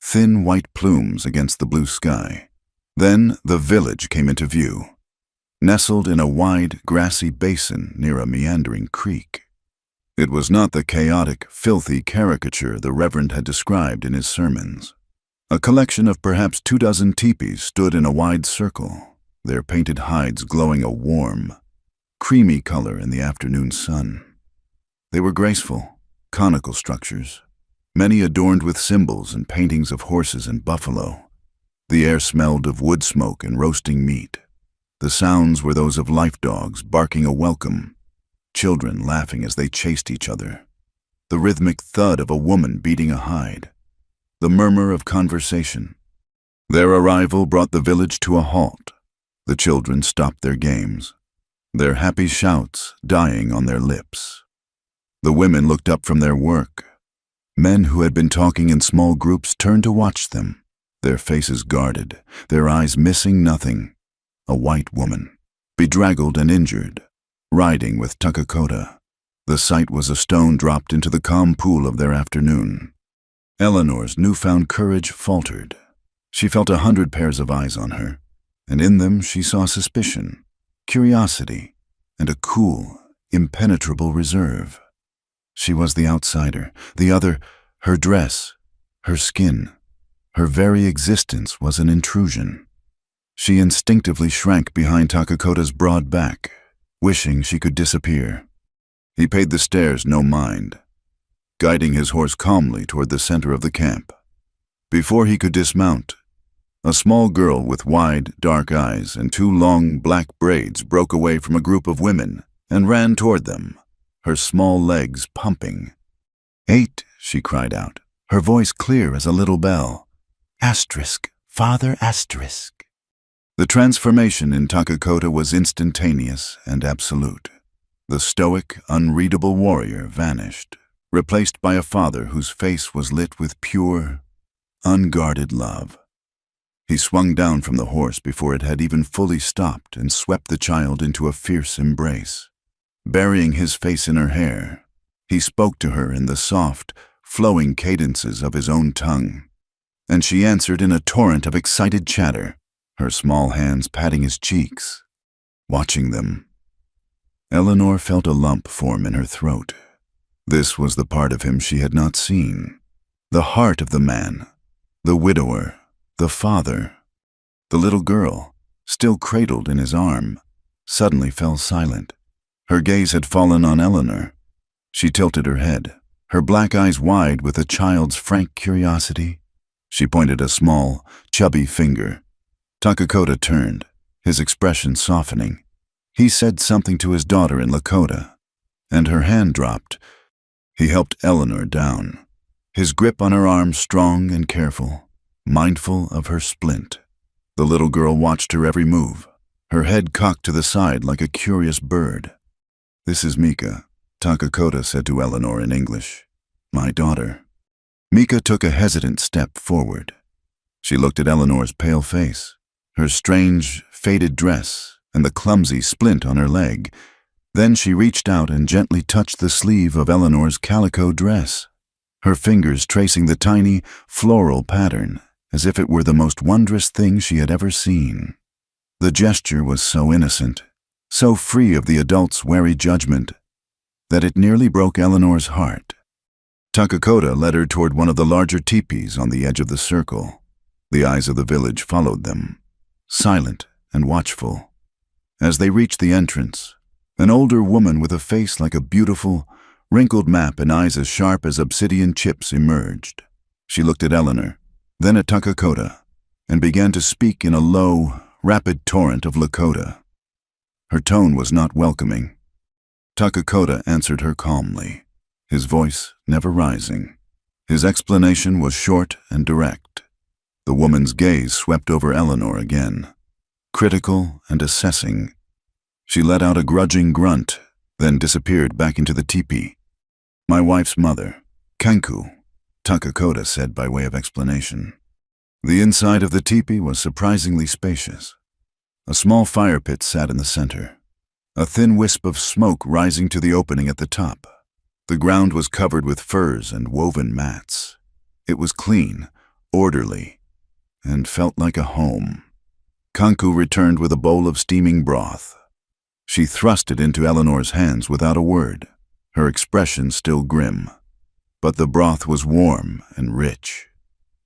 thin white plumes against the blue sky. Then the village came into view, nestled in a wide, grassy basin near a meandering creek. It was not the chaotic, filthy caricature the Reverend had described in his sermons. A collection of perhaps 24 teepees stood in a wide circle, their painted hides glowing a warm, creamy color in the afternoon sun. They were graceful, conical structures, many adorned with symbols and paintings of horses and buffalo. The air smelled of wood smoke and roasting meat. The sounds were those of life dogs barking a welcome, children laughing as they chased each other, the rhythmic thud of a woman beating a hide, the murmur of conversation. Their arrival brought the village to a halt. The children stopped their games, their happy shouts dying on their lips. The women looked up from their work. Men who had been talking in small groups turned to watch them, their faces guarded, their eyes missing nothing. A white woman, bedraggled and injured, riding with Lakota. The sight was a stone dropped into the calm pool of their afternoon. Eleanor's newfound courage faltered. She felt 100 pairs of eyes on her, and in them she saw suspicion, curiosity, and a cool, impenetrable reserve. She was the outsider, the other, her dress, her skin, her very existence was an intrusion. She instinctively shrank behind Lakota's broad back, wishing she could disappear. He paid the stairs no mind, guiding his horse calmly toward the center of the camp. Before he could dismount, a small girl with wide, dark eyes and 2 long, black braids broke away from a group of women and ran toward them, her small legs pumping. "8," she cried out, her voice clear as a little bell. "Asterisk, Father Asterisk." The transformation in Lakota was instantaneous and absolute. The stoic, unreadable warrior vanished, replaced by a father whose face was lit with pure, unguarded love. He swung down from the horse before it had even fully stopped and swept the child into a fierce embrace. Burying his face in her hair, he spoke to her in the soft, flowing cadences of his own tongue, and she answered in a torrent of excited chatter, her small hands patting his cheeks. Watching them, Eleanor felt a lump form in her throat. This was the part of him she had not seen, the heart of the man, the widower, the father. The little girl, still cradled in his arm, suddenly fell silent. Her gaze had fallen on Eleanor. She tilted her head, her black eyes wide with a child's frank curiosity. She pointed a small, chubby finger. Takakota turned, his expression softening. He said something to his daughter in Lakota, and her hand dropped. He helped Eleanor down, his grip on her arm strong and careful, mindful of her splint. The little girl watched her every move, her head cocked to the side like a curious bird. "This is Mika," Takakota said to Eleanor in English. "My daughter." Mika took a hesitant step forward. She looked at Eleanor's pale face, her strange, faded dress, and the clumsy splint on her leg. Then she reached out and gently touched the sleeve of Eleanor's calico dress, her fingers tracing the tiny, floral pattern, as if it were the most wondrous thing she had ever seen. The gesture was so innocent, so free of the adult's wary judgment, that it nearly broke Eleanor's heart. Takakota led her toward one of the larger teepees on the edge of the circle. The eyes of the village followed them, silent and watchful. As they reached the entrance, an older woman with a face like a beautiful, wrinkled map and eyes as sharp as obsidian chips emerged. She looked at Eleanor, then at Takakota, and began to speak in a low, rapid torrent of Lakota. Her tone was not welcoming. Takakota answered her calmly, his voice never rising. His explanation was short and direct. The woman's gaze swept over Eleanor again, critical and assessing. She let out a grudging grunt, then disappeared back into the teepee. "My wife's mother, Kanku," Takakota said by way of explanation. The inside of the teepee was surprisingly spacious. A small fire pit sat in the center, a thin wisp of smoke rising to the opening at the top. The ground was covered with furs and woven mats. It was clean, orderly, and felt like a home. Kanku returned with a bowl of steaming broth. She thrust it into Eleanor's hands without a word, her expression still grim. But the broth was warm and rich,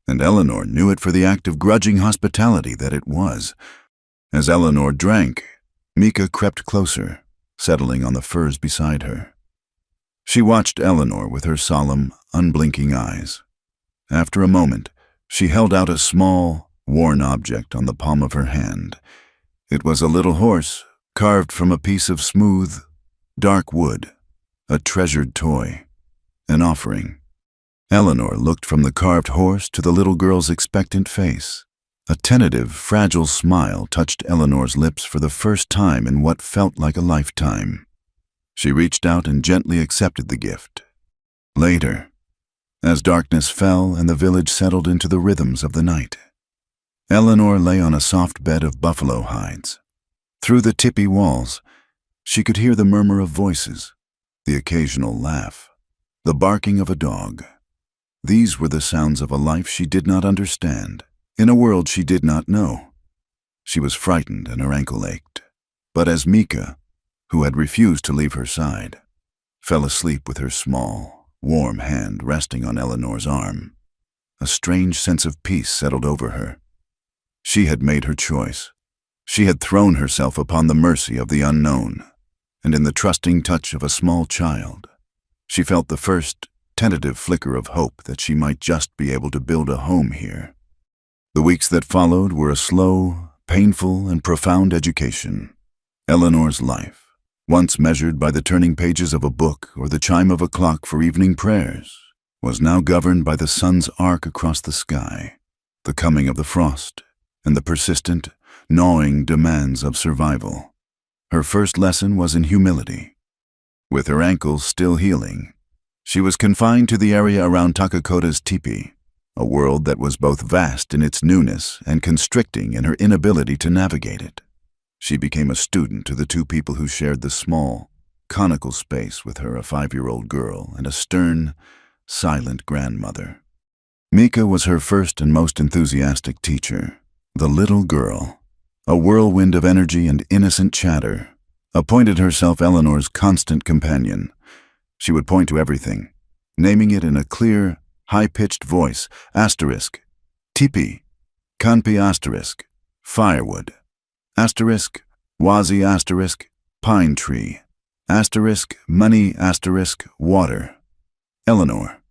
and Eleanor knew it for the act of grudging hospitality that it was. As Eleanor drank, Mika crept closer, settling on the furs beside her. She watched Eleanor with her solemn, unblinking eyes. After a moment, she held out a small, worn object on the palm of her hand. It was a little horse, carved from a piece of smooth, dark wood, a treasured toy, an offering. Eleanor looked from the carved horse to the little girl's expectant face. A tentative, fragile smile touched Eleanor's lips for the first time in what felt like a lifetime. She reached out and gently accepted the gift. Later, as darkness fell and the village settled into the rhythms of the night, Eleanor lay on a soft bed of buffalo hides. Through the tippy walls, she could hear the murmur of voices, the occasional laugh, the barking of a dog. These were the sounds of a life she did not understand, in a world she did not know. She was frightened and her ankle ached. But as Mika, who had refused to leave her side, fell asleep with her small, warm hand resting on Eleanor's arm, a strange sense of peace settled over her. She had made her choice. She had thrown herself upon the mercy of the unknown, and in the trusting touch of a small child, she felt the first tentative flicker of hope that she might just be able to build a home here. The weeks that followed were a slow, painful, and profound education. Eleanor's life, once measured by the turning pages of a book or the chime of a clock for evening prayers, was now governed by the sun's arc across the sky, the coming of the frost, and the persistent, gnawing demands of survival. Her first lesson was in humility. With her ankles still healing, she was confined to the area around Takakota's teepee, a world that was both vast in its newness and constricting in her inability to navigate it. She became a student to the two people who shared the small, conical space with her, a 5-year-old girl and a stern, silent grandmother. Mika was her first and most enthusiastic teacher. The little girl, a whirlwind of energy and innocent chatter, appointed herself Eleanor's constant companion. She would point to everything, naming it in a clear, high-pitched voice: asterisk, teepee, kanpi asterisk, firewood, asterisk, wazi asterisk, pine tree, asterisk, money asterisk, water. Eleanor.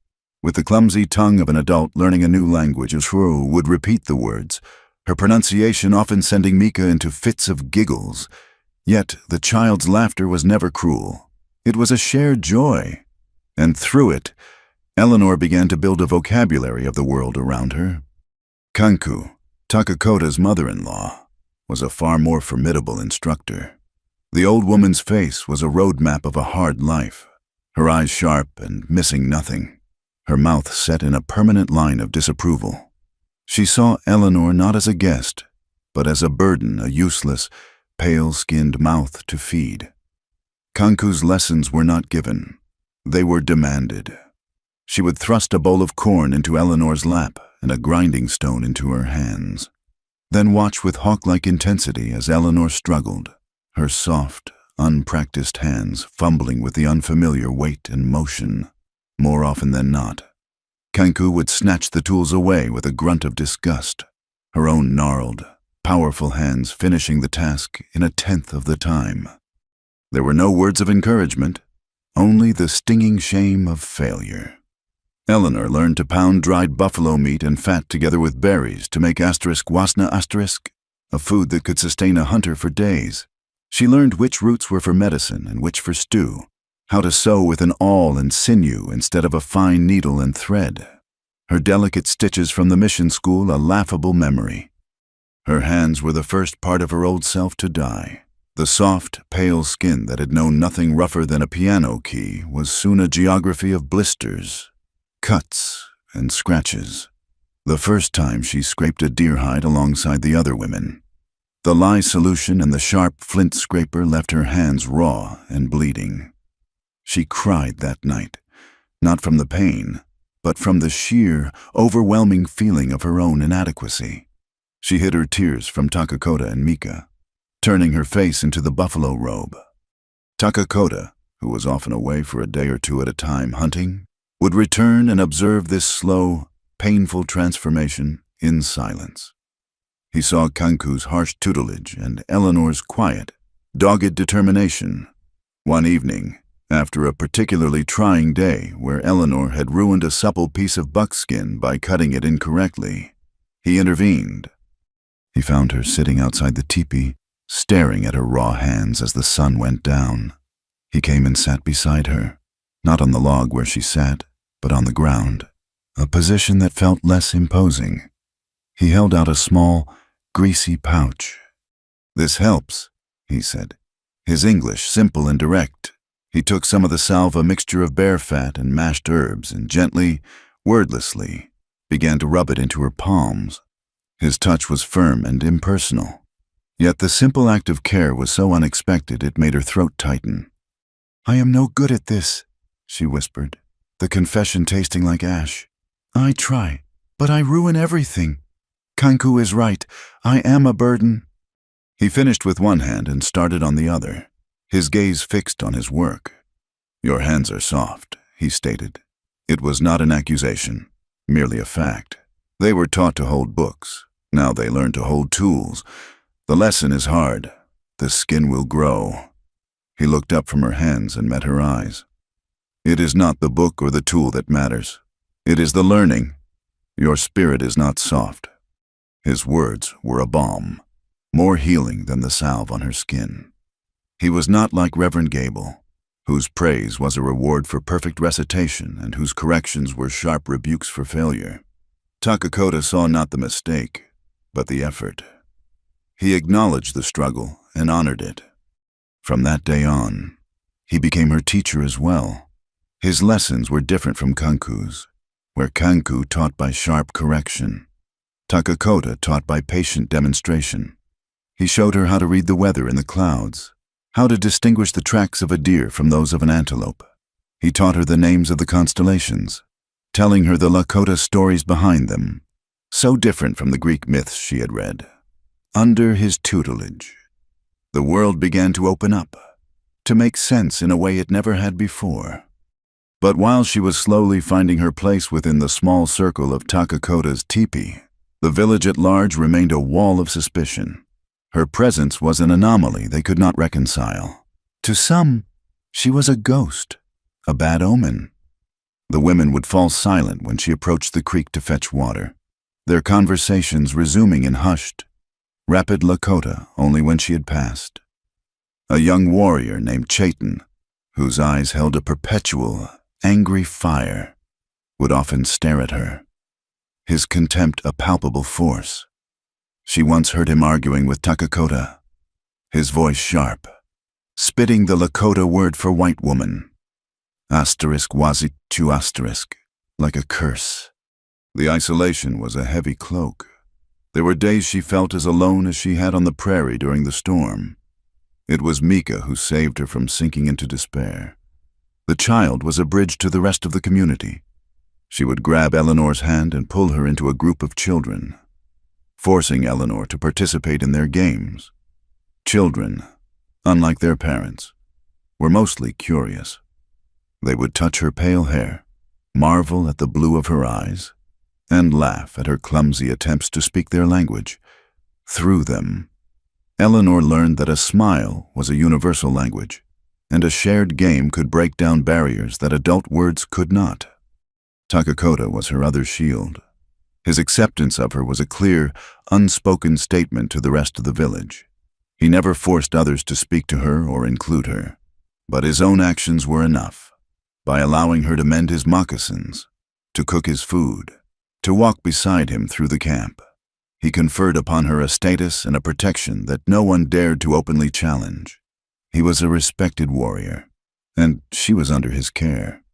With the clumsy tongue of an adult learning a new language, Shrew would repeat the words, her pronunciation often sending Mika into fits of giggles. Yet the child's laughter was never cruel. It was a shared joy. And through it, Eleanor began to build a vocabulary of the world around her. Kanku, Takakota's mother-in-law, was a far more formidable instructor. The old woman's face was a roadmap of a hard life, her eyes sharp and missing nothing, her mouth set in a permanent line of disapproval. She saw Eleanor not as a guest, but as a burden, a useless, pale-skinned mouth to feed. Kanku's lessons were not given. They were demanded. She would thrust a bowl of corn into Eleanor's lap and a grinding stone into her hands, then watch with hawk-like intensity as Eleanor struggled, her soft, unpracticed hands fumbling with the unfamiliar weight and motion. More often than not, Kanku would snatch the tools away with a grunt of disgust, her own gnarled, powerful hands finishing the task in a tenth of the time. There were no words of encouragement, only the stinging shame of failure. Eleanor learned to pound dried buffalo meat and fat together with berries to make wasna, a food that could sustain a hunter for days. She learned which roots were for medicine and which for stew, how to sew with an awl and sinew instead of a fine needle and thread. Her delicate stitches from the mission school a laughable memory. Her hands were the first part of her old self to die. The soft, pale skin that had known nothing rougher than a piano key was soon a geography of blisters, cuts, and scratches. The first time she scraped a deer hide alongside the other women. The lye solution and the sharp flint scraper left her hands raw and bleeding. She cried that night, not from the pain, but from the sheer, overwhelming feeling of her own inadequacy. She hid her tears from Takakota and Mika, turning her face into the buffalo robe. Takakota, who was often away for a day or two at a time hunting, would return and observe this slow, painful transformation in silence. He saw Kanku's harsh tutelage and Eleanor's quiet, dogged determination. One evening, after a particularly trying day where Eleanor had ruined a supple piece of buckskin by cutting it incorrectly, he intervened. He found her sitting outside the teepee, staring at her raw hands as the sun went down. He came and sat beside her, not on the log where she sat, but on the ground, a position that felt less imposing. He held out a small, greasy pouch. "This helps," he said, his English simple and direct. He took some of the salve, a mixture of bear fat and mashed herbs, and gently, wordlessly, began to rub it into her palms. His touch was firm and impersonal. Yet the simple act of care was so unexpected it made her throat tighten. "I am no good at this," she whispered, the confession tasting like ash. "I try, but I ruin everything. Kanku is right. I am a burden." He finished with one hand and started on the other, his gaze fixed on his work. "Your hands are soft," he stated. It was not an accusation, merely a fact. They were taught to hold books. Now they learn to hold tools. The lesson is hard. The skin will grow. He looked up from her hands and met her eyes. "It is not the book or the tool that matters. It is the learning. Your spirit is not soft." His words were a balm, more healing than the salve on her skin. He was not like Reverend Gable, whose praise was a reward for perfect recitation and whose corrections were sharp rebukes for failure. Takakota saw not the mistake, but the effort. He acknowledged the struggle and honored it. From that day on, he became her teacher as well. His lessons were different from Kanku's, where Kanku taught by sharp correction. Takakota taught by patient demonstration. He showed her how to read the weather in the clouds, how to distinguish the tracks of a deer from those of an antelope. He taught her the names of the constellations, telling her the Lakota stories behind them, so different from the Greek myths she had read. Under his tutelage, the world began to open up, to make sense in a way it never had before. But while she was slowly finding her place within the small circle of Takakota's teepee, the village at large remained a wall of suspicion. Her presence was an anomaly they could not reconcile. To some, she was a ghost, a bad omen. The women would fall silent when she approached the creek to fetch water, their conversations resuming in hushed, rapid Lakota only when she had passed. A young warrior named Chaitin, whose eyes held a perpetual, angry fire, would often stare at her, his contempt a palpable force. She once heard him arguing with Takakota, his voice sharp, spitting the Lakota word for white woman, *wazichu*, like a curse. The isolation was a heavy cloak. There were days she felt as alone as she had on the prairie during the storm. It was Mika who saved her from sinking into despair. The child was a bridge to the rest of the community. She would grab Eleanor's hand and pull her into a group of children, forcing Eleanor to participate in their games. Children, unlike their parents, were mostly curious. They would touch her pale hair, marvel at the blue of her eyes, and laugh at her clumsy attempts to speak their language. Through them, Eleanor learned that a smile was a universal language, and a shared game could break down barriers that adult words could not. Takakota was her other shield. His acceptance of her was a clear, unspoken statement to the rest of the village. He never forced others to speak to her or include her, but his own actions were enough. By allowing her to mend his moccasins, to cook his food, to walk beside him through the camp, he conferred upon her a status and a protection that no one dared to openly challenge. He was a respected warrior, and she was under his care.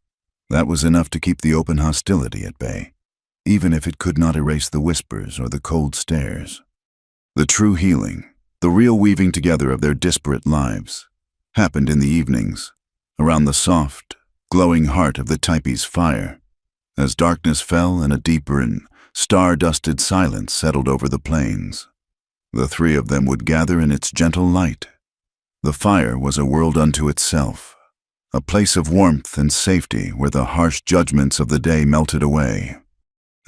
That was enough to keep the open hostility at bay, even if it could not erase the whispers or the cold stares. The true healing, the real weaving together of their disparate lives, happened in the evenings, around the soft, glowing heart of the teepee's fire, as darkness fell and a deeper and star-dusted silence settled over the plains. The three of them would gather in its gentle light. The fire was a world unto itself, a place of warmth and safety where the harsh judgments of the day melted away.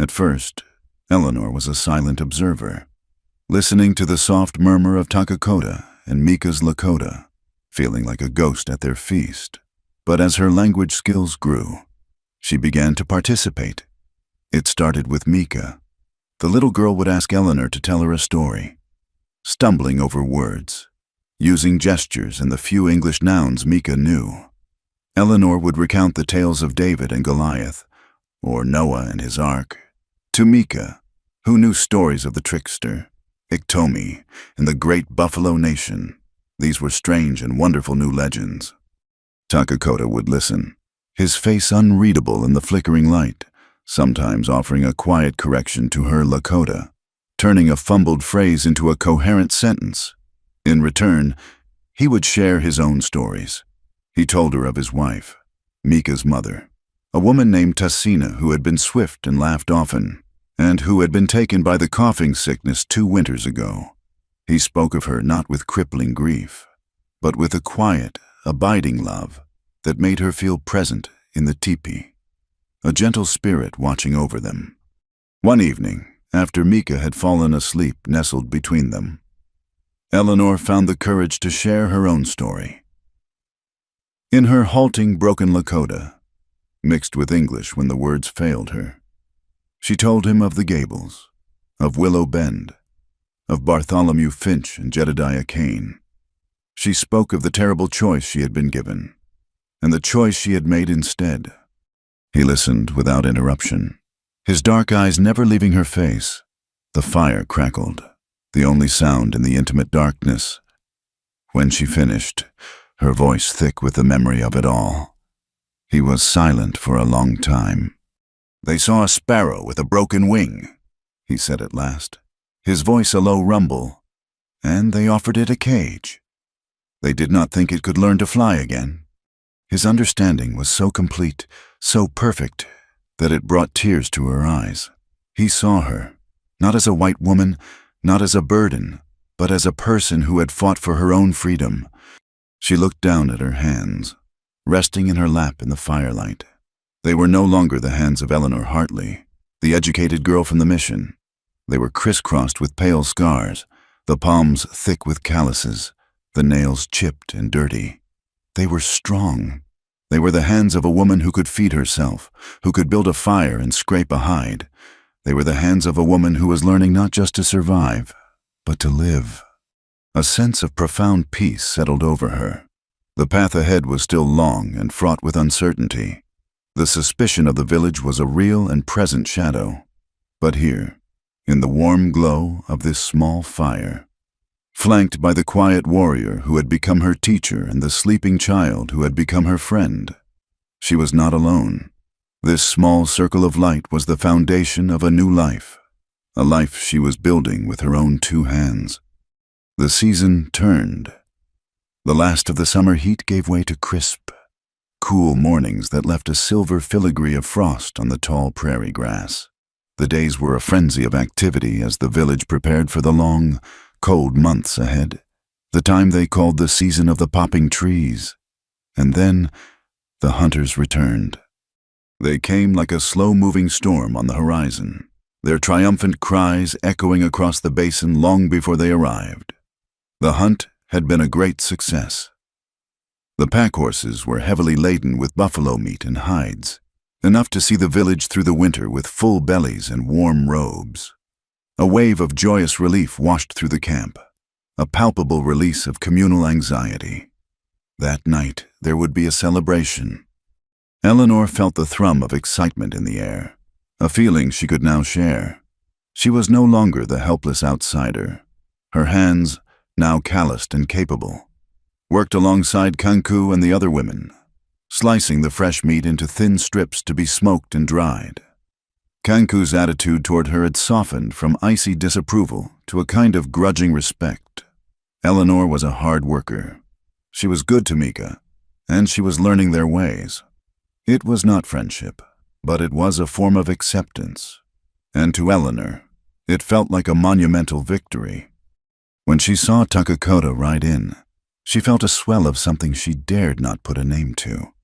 At first, Eleanor was a silent observer, listening to the soft murmur of Takakota and Mika's Lakota, feeling like a ghost at their feast. But as her language skills grew, she began to participate. It started with Mika. The little girl would ask Eleanor to tell her a story, stumbling over words, using gestures and the few English nouns Mika knew. Eleanor would recount the tales of David and Goliath, or Noah and his ark, to Mika, who knew stories of the trickster, Iktomi, and the great buffalo nation. These were strange and wonderful new legends. Takakota would listen, his face unreadable in the flickering light, sometimes offering a quiet correction to her Lakota, turning a fumbled phrase into a coherent sentence. In return, he would share his own stories. He told her of his wife, Mika's mother, a woman named Tassina who had been swift and laughed often, and who had been taken by the coughing sickness 2 winters ago. He spoke of her not with crippling grief, but with a quiet, abiding love that made her feel present in the teepee, a gentle spirit watching over them. One evening, after Mika had fallen asleep nestled between them, Eleanor found the courage to share her own story. In her halting, broken Lakota, mixed with English when the words failed her, she told him of the Gables, of Willow Bend, of Bartholomew Finch and Jedediah Kane. She spoke of the terrible choice she had been given, and the choice she had made instead. He listened without interruption, his dark eyes never leaving her face. The fire crackled, the only sound in the intimate darkness. When she finished, her voice thick with the memory of it all, he was silent for a long time. "They saw a sparrow with a broken wing," he said at last, his voice a low rumble, "and they offered it a cage. They did not think it could learn to fly again." His understanding was so complete, so perfect, that it brought tears to her eyes. He saw her, not as a white woman, not as a burden, but as a person who had fought for her own freedom. She looked down at her hands, resting in her lap in the firelight. They were no longer the hands of Eleanor Hartley, the educated girl from the mission. They were crisscrossed with pale scars, the palms thick with calluses, the nails chipped and dirty. They were strong. They were the hands of a woman who could feed herself, who could build a fire and scrape a hide. They were the hands of a woman who was learning not just to survive, but to live. A sense of profound peace settled over her. The path ahead was still long and fraught with uncertainty. The suspicion of the village was a real and present shadow. But here, in the warm glow of this small fire, flanked by the quiet warrior who had become her teacher and the sleeping child who had become her friend, she was not alone. This small circle of light was the foundation of a new life, a life she was building with her own 2 hands. The season turned. The last of the summer heat gave way to crisp, cool mornings that left a silver filigree of frost on the tall prairie grass. The days were a frenzy of activity as the village prepared for the long, cold months ahead, the time they called the season of the popping trees. And then the hunters returned. They came like a slow-moving storm on the horizon, their triumphant cries echoing across the basin long before they arrived. The hunt had been a great success. The pack horses were heavily laden with buffalo meat and hides, enough to see the village through the winter with full bellies and warm robes. A wave of joyous relief washed through the camp, a palpable release of communal anxiety. That night there would be a celebration. Eleanor felt the thrum of excitement in the air, a feeling she could now share. She was no longer the helpless outsider. Her hands, now calloused and capable, worked alongside Kanku and the other women, slicing the fresh meat into thin strips to be smoked and dried. Kanku's attitude toward her had softened from icy disapproval to a kind of grudging respect. Eleanor was a hard worker. She was good to Mika, and she was learning their ways. It was not friendship, but it was a form of acceptance. And to Eleanor, it felt like a monumental victory. When she saw Lakota ride in, she felt a swell of something she dared not put a name to.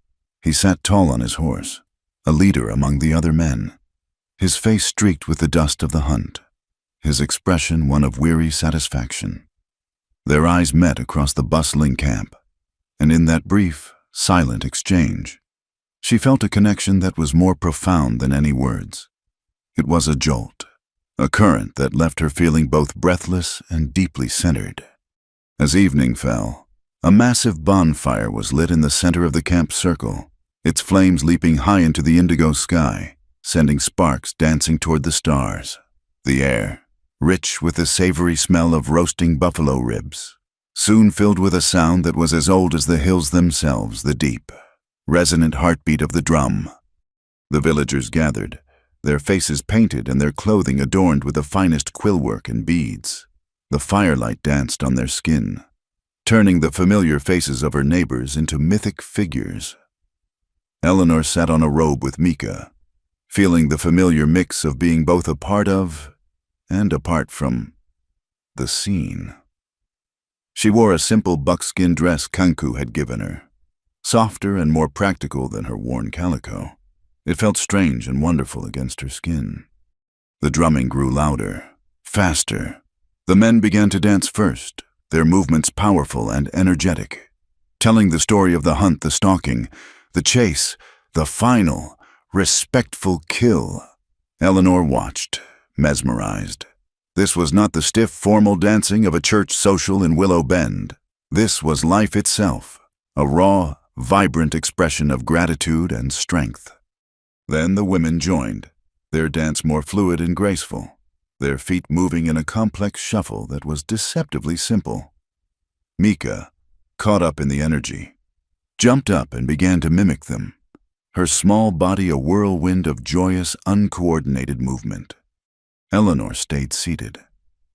He sat tall on his horse, a leader among the other men, his face streaked with the dust of the hunt, his expression one of weary satisfaction. Their eyes met across the bustling camp, and in that brief, silent exchange, she felt a connection that was more profound than any words. It was a jolt, a current that left her feeling both breathless and deeply centered. As evening fell, a massive bonfire was lit in the center of the camp circle, its flames leaping high into the indigo sky, sending sparks dancing toward the stars. The air, rich with the savory smell of roasting buffalo ribs, soon filled with a sound that was as old as the hills themselves, the deep, resonant heartbeat of the drum. The villagers gathered, their faces painted and their clothing adorned with the finest quillwork and beads. The firelight danced on their skin, turning the familiar faces of her neighbors into mythic figures. Eleanor sat on a robe with Mika, feeling the familiar mix of being both a part of and apart from the scene. She wore a simple buckskin dress Kanku had given her, softer and more practical than her worn calico. It felt strange and wonderful against her skin. The drumming grew louder, faster. The men began to dance first, their movements powerful and energetic, telling the story of the hunt, the stalking, the chase, the final, respectful kill. Eleanor watched, mesmerized. This was not the stiff, formal dancing of a church social in Willow Bend. This was life itself, a raw, vibrant expression of gratitude and strength. Then the women joined, their dance more fluid and graceful, their feet moving in a complex shuffle that was deceptively simple. Mika, caught up in the energy, jumped up and began to mimic them, her small body a whirlwind of joyous, uncoordinated movement. Eleanor stayed seated,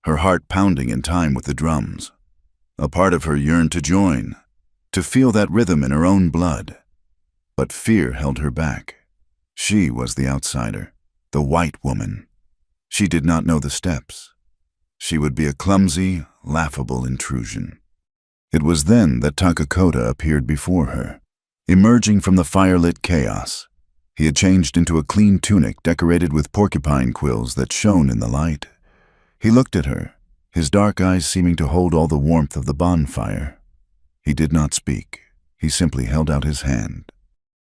her heart pounding in time with the drums. A part of her yearned to join, to feel that rhythm in her own blood. But fear held her back. She was the outsider, the white woman. She did not know the steps. She would be a clumsy, laughable intrusion. It was then that Lakota appeared before her, emerging from the firelit chaos. He had changed into a clean tunic decorated with porcupine quills that shone in the light. He looked at her, his dark eyes seeming to hold all the warmth of the bonfire. He did not speak. He simply held out his hand.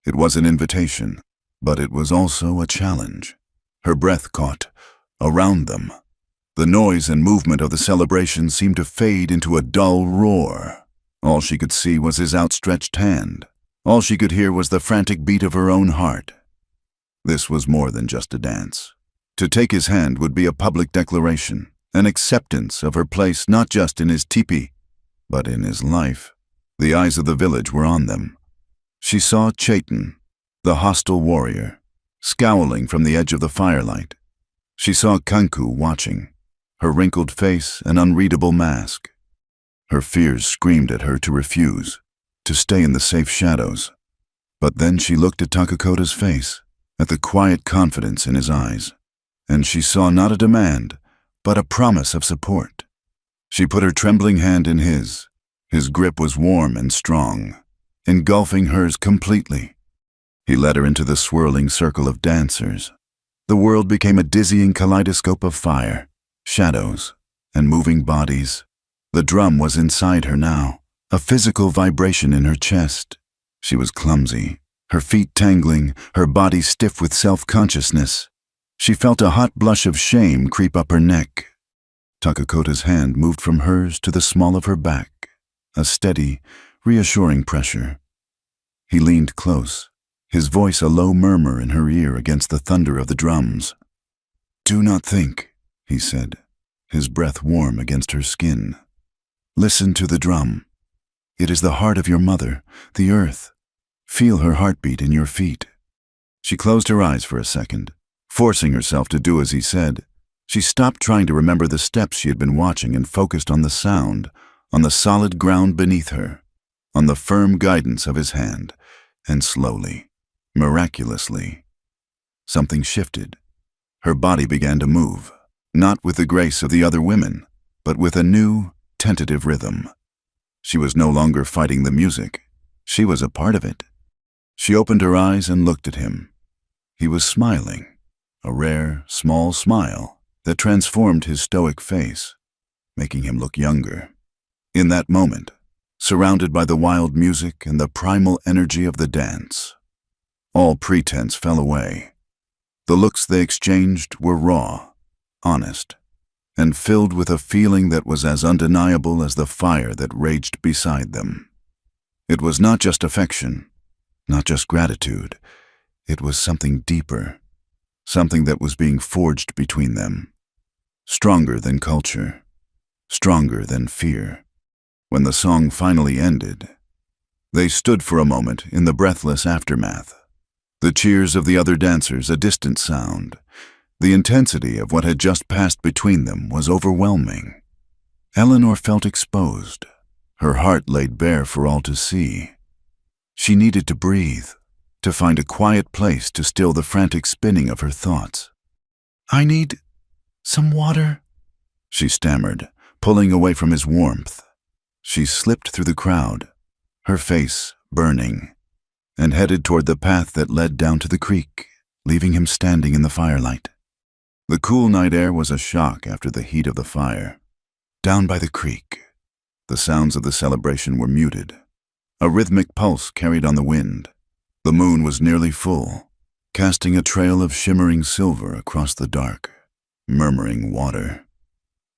It was an invitation, but it was also a challenge. Her breath caught around them. The noise and movement of the celebration seemed to fade into a dull roar. All she could see was his outstretched hand. All she could hear was the frantic beat of her own heart. This was more than just a dance. To take his hand would be a public declaration, an acceptance of her place not just in his teepee, but in his life. The eyes of the village were on them. She saw Chaitan, the hostile warrior, scowling from the edge of the firelight. She saw Kanku watching, her wrinkled face an unreadable mask. Her fears screamed at her to refuse, to stay in the safe shadows. But then she looked at Takakota's face, at the quiet confidence in his eyes, and she saw not a demand, but a promise of support. She put her trembling hand in his. His grip was warm and strong, engulfing hers completely. He led her into the swirling circle of dancers. The world became a dizzying kaleidoscope of fire, shadows, and moving bodies. The drum was inside her now, a physical vibration in her chest. She was clumsy, her feet tangling, her body stiff with self-consciousness. She felt a hot blush of shame creep up her neck. Takakota's hand moved from hers to the small of her back, a steady, reassuring pressure. He leaned close, his voice a low murmur in her ear against the thunder of the drums. "Do not think," he said, his breath warm against her skin. "Listen to the drum. It is the heart of your mother, the earth. Feel her heartbeat in your feet." She closed her eyes for a second, forcing herself to do as he said. She stopped trying to remember the steps she had been watching and focused on the sound, on the solid ground beneath her, on the firm guidance of his hand, and slowly, miraculously, something shifted. Her body began to move, not with the grace of the other women, but with a new, tentative rhythm. She was no longer fighting the music. She was a part of it. She opened her eyes and looked at him. He was smiling, a rare, small smile that transformed his stoic face, making him look younger. In that moment, surrounded by the wild music and the primal energy of the dance, all pretense fell away. The looks they exchanged were raw, honest, and filled with a feeling that was as undeniable as the fire that raged beside them. It was not just affection, not just gratitude. It was something deeper, something that was being forged between them, stronger than culture, stronger than fear. When the song finally ended, they stood for a moment in the breathless aftermath. The cheers of the other dancers a distant sound. The intensity of what had just passed between them was overwhelming. Eleanor felt exposed, her heart laid bare for all to see. She needed to breathe, to find a quiet place to still the frantic spinning of her thoughts. "I need some water," she stammered, pulling away from his warmth. She slipped through the crowd, her face burning, and headed toward the path that led down to the creek, leaving him standing in the firelight. The cool night air was a shock after the heat of the fire. Down by the creek, the sounds of the celebration were muted. A rhythmic pulse carried on the wind. The moon was nearly full, casting a trail of shimmering silver across the dark, murmuring water.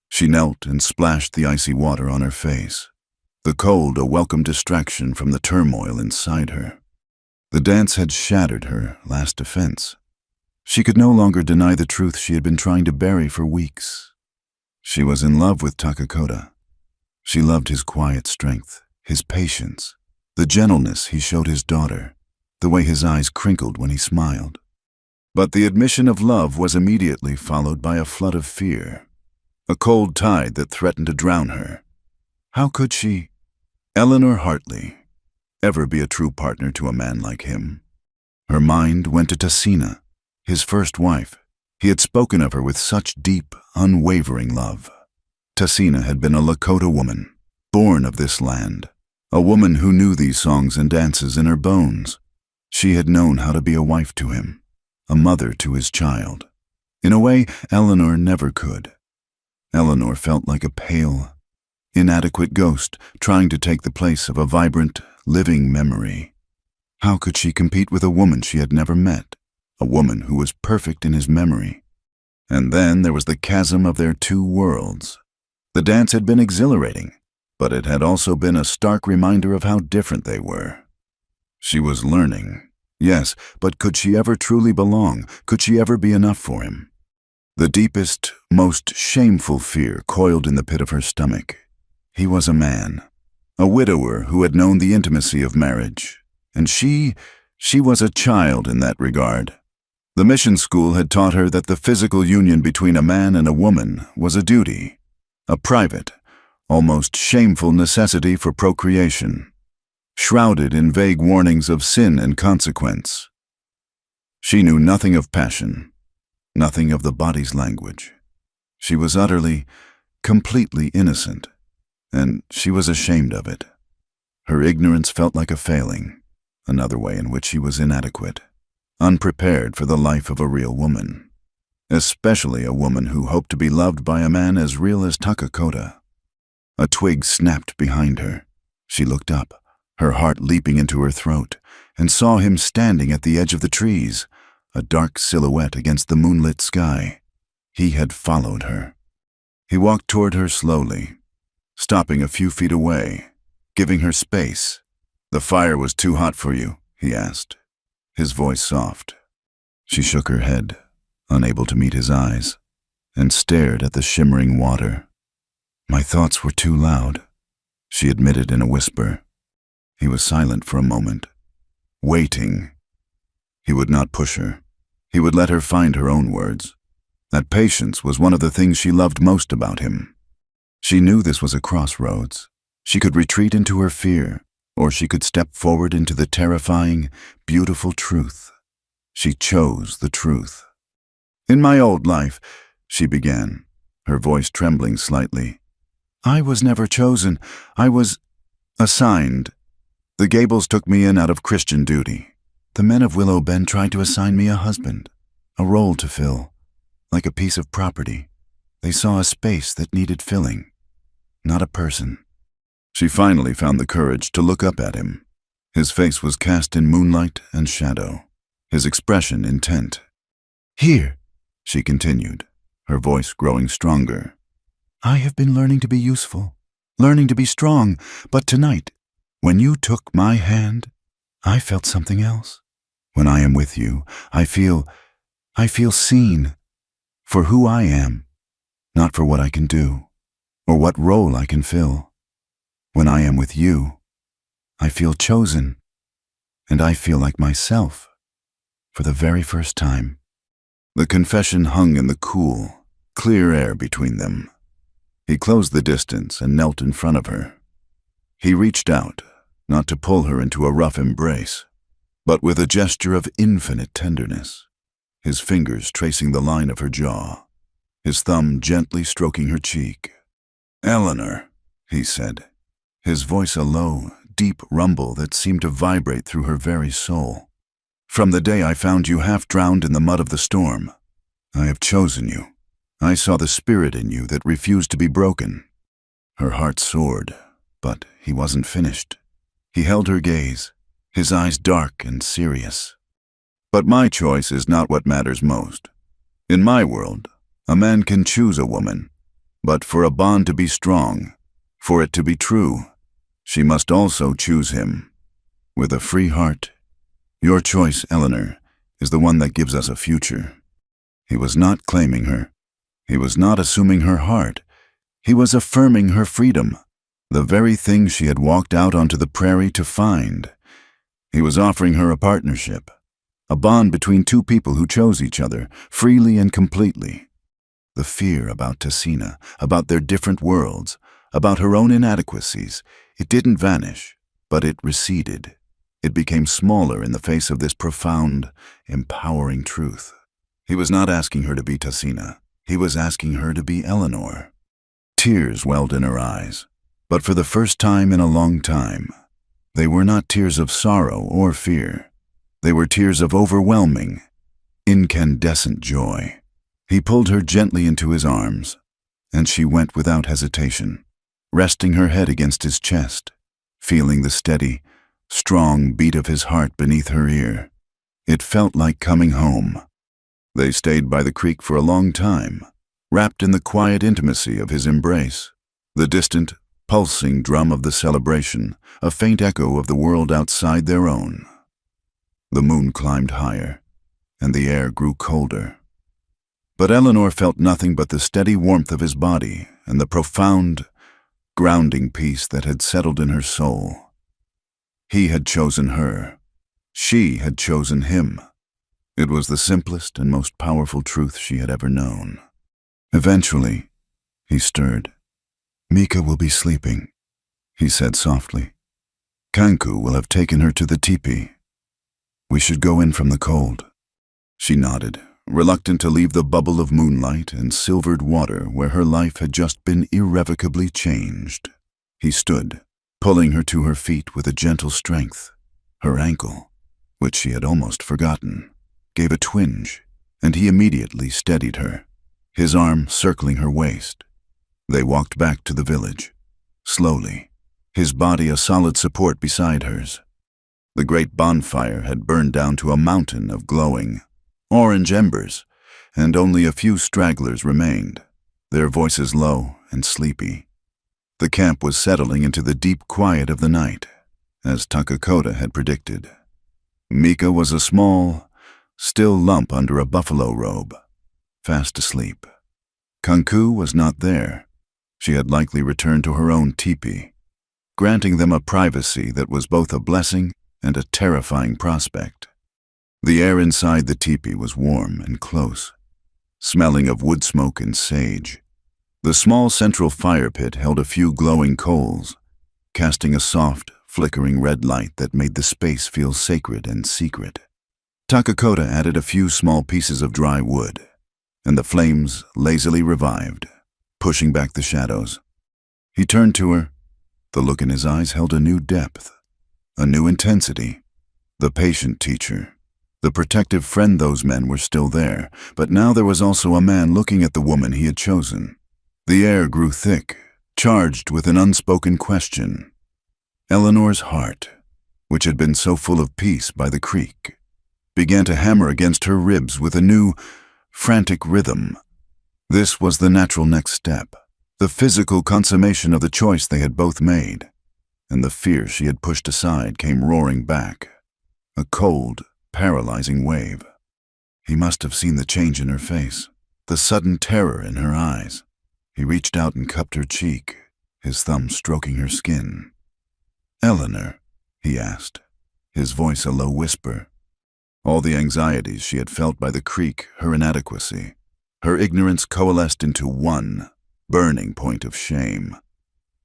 She knelt and splashed the icy water on her face, the cold a welcome distraction from the turmoil inside her. The dance had shattered her last defense. She could no longer deny the truth she had been trying to bury for weeks. She was in love with Takakota. She loved his quiet strength, his patience, the gentleness he showed his daughter, the way his eyes crinkled when he smiled. But the admission of love was immediately followed by a flood of fear, a cold tide that threatened to drown her. How could she, Eleanor Hartley, ever be a true partner to a man like him? Her mind went to Tassina, his first wife. He had spoken of her with such deep, unwavering love. Tassina had been a Lakota woman, born of this land, a woman who knew these songs and dances in her bones. She had known how to be a wife to him, a mother to his child. In a way, Eleanor never could. Eleanor felt like a pale, inadequate ghost trying to take the place of a vibrant, living memory. How could she compete with a woman she had never met, a woman who was perfect in his memory? And then there was the chasm of their two worlds. The dance had been exhilarating, but it had also been a stark reminder of how different they were. She was learning, yes, but could she ever truly belong? Could she ever be enough for him? The deepest, most shameful fear coiled in the pit of her stomach. He was a man, a widower who had known the intimacy of marriage, and she was a child in that regard. The mission school had taught her that the physical union between a man and a woman was a duty, a private, almost shameful necessity for procreation, shrouded in vague warnings of sin and consequence. She knew nothing of passion, nothing of the body's language. She was utterly, completely innocent, and she was ashamed of it. Her ignorance felt like a failing, another way in which she was inadequate, unprepared for the life of a real woman, especially a woman who hoped to be loved by a man as real as Lakota. A twig snapped behind her. She looked up, her heart leaping into her throat, and saw him standing at the edge of the trees, a dark silhouette against the moonlit sky. He had followed her. He walked toward her slowly, stopping a few feet away, giving her space. "The fire was too hot for you?" he asked, his voice soft. She shook her head, unable to meet his eyes, and stared at the shimmering water. "My thoughts were too loud," she admitted in a whisper. He was silent for a moment, waiting. He would not push her. He would let her find her own words. That patience was one of the things she loved most about him. She knew this was a crossroads. She could retreat into her fear, or she could step forward into the terrifying, beautiful truth. She chose the truth. "In my old life," she began, her voice trembling slightly, "I was never chosen. I was assigned. The Gables took me in out of Christian duty. The men of Willow Bend tried to assign me a husband, a role to fill, like a piece of property. They saw a space that needed filling, not a person." She finally found the courage to look up at him. His face was cast in moonlight and shadow, his expression intent. "Here," she continued, her voice growing stronger, "I have been learning to be useful, learning to be strong, but tonight, when you took my hand, I felt something else. When I am with you, I feel seen for who I am, not for what I can do, or what role I can fill. When I am with you, I feel chosen, and I feel like myself, for the very first time." The confession hung in the cool, clear air between them. He closed the distance and knelt in front of her. He reached out, not to pull her into a rough embrace, but with a gesture of infinite tenderness, his fingers tracing the line of her jaw, his thumb gently stroking her cheek. "Eleanor," he said, his voice a low, deep rumble that seemed to vibrate through her very soul. "From the day I found you half drowned in the mud of the storm, I have chosen you. I saw the spirit in you that refused to be broken." Her heart soared, but he wasn't finished. He held her gaze, his eyes dark and serious. "But my choice is not what matters most. In my world, a man can choose a woman, but for a bond to be strong, for it to be true, she must also choose him. With a free heart, your choice, Eleanor, is the one that gives us a future." He was not claiming her. He was not assuming her heart. He was affirming her freedom, the very thing she had walked out onto the prairie to find. He was offering her a partnership, a bond between two people who chose each other, freely and completely. The fear about Tessina, about their different worlds, about her own inadequacies, it didn't vanish, but it receded. It became smaller in the face of this profound, empowering truth. He was not asking her to be Tessina. He was asking her to be Eleanor. Tears welled in her eyes, but for the first time in a long time, they were not tears of sorrow or fear. They were tears of overwhelming, incandescent joy. He pulled her gently into his arms, and she went without hesitation, resting her head against his chest, feeling the steady, strong beat of his heart beneath her ear. It felt like coming home. They stayed by the creek for a long time, wrapped in the quiet intimacy of his embrace. The distant, pulsing drum of the celebration, a faint echo of the world outside their own. The moon climbed higher, and the air grew colder. But Eleanor felt nothing but the steady warmth of his body and the profound, grounding peace that had settled in her soul. He had chosen her. She had chosen him. It was the simplest and most powerful truth she had ever known. Eventually, he stirred. "Mika will be sleeping," he said softly. "Kanku will have taken her to the teepee. We should go in from the cold." She nodded, reluctant to leave the bubble of moonlight and silvered water where her life had just been irrevocably changed. He stood, pulling her to her feet with a gentle strength. Her ankle, which she had almost forgotten, gave a twinge, and he immediately steadied her, his arm circling her waist. They walked back to the village, slowly, his body a solid support beside hers. The great bonfire had burned down to a mountain of glowing, orange embers, and only a few stragglers remained, their voices low and sleepy. The camp was settling into the deep quiet of the night, as Lakota had predicted. Mika was a small, still lump under a buffalo robe, fast asleep. Kanku was not there. She had likely returned to her own teepee, granting them a privacy that was both a blessing and a terrifying prospect. The air inside the teepee was warm and close, smelling of wood smoke and sage. The small central fire pit held a few glowing coals, casting a soft, flickering red light that made the space feel sacred and secret. Lakota added a few small pieces of dry wood, and the flames lazily revived, pushing back the shadows. He turned to her. The look in his eyes held a new depth, a new intensity. The patient teacher, the protective friend, those men were still there, but now there was also a man looking at the woman he had chosen. The air grew thick, charged with an unspoken question. Eleanor's heart, which had been so full of peace by the creek, began to hammer against her ribs with a new, frantic rhythm. This was the natural next step, the physical consummation of the choice they had both made, and the fear she had pushed aside came roaring back, a cold, paralyzing wave. He must have seen the change in her face, the sudden terror in her eyes. He reached out and cupped her cheek, his thumb stroking her skin. "Eleanor," he asked, his voice a low whisper. All the anxieties she had felt by the creek, her inadequacy, her ignorance coalesced into one burning point of shame.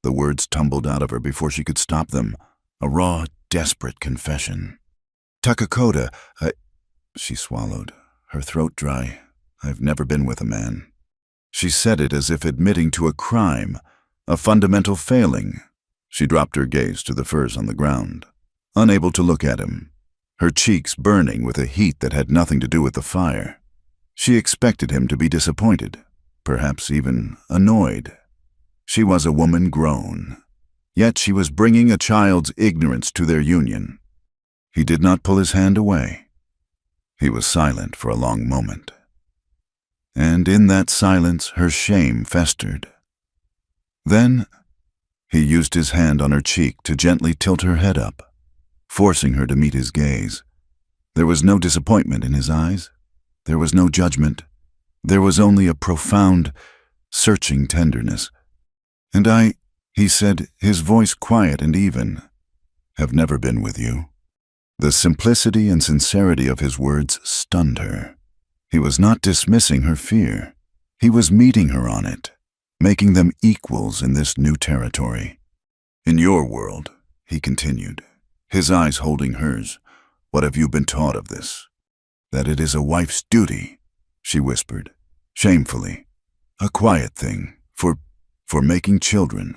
The words tumbled out of her before she could stop them, a raw, desperate confession. "Lakota, she swallowed, her throat dry. "I've never been with a man." She said it as if admitting to a crime, a fundamental failing. She dropped her gaze to the furs on the ground, unable to look at him, her cheeks burning with a heat that had nothing to do with the fire. She expected him to be disappointed, perhaps even annoyed. She was a woman grown, yet she was bringing a child's ignorance to their union. He did not pull his hand away. He was silent for a long moment. And in that silence her shame festered. Then he used his hand on her cheek to gently tilt her head up, forcing her to meet his gaze. There was no disappointment in his eyes. There was no judgment. There was only a profound, searching tenderness. "And I," he said, his voice quiet and even, "have never been with you." The simplicity and sincerity of his words stunned her. He was not dismissing her fear. He was meeting her on it, making them equals in this new territory. "In your world," he continued, his eyes holding hers, "what have you been taught of this?" "That it is a wife's duty," she whispered, shamefully. "A quiet thing, for making children.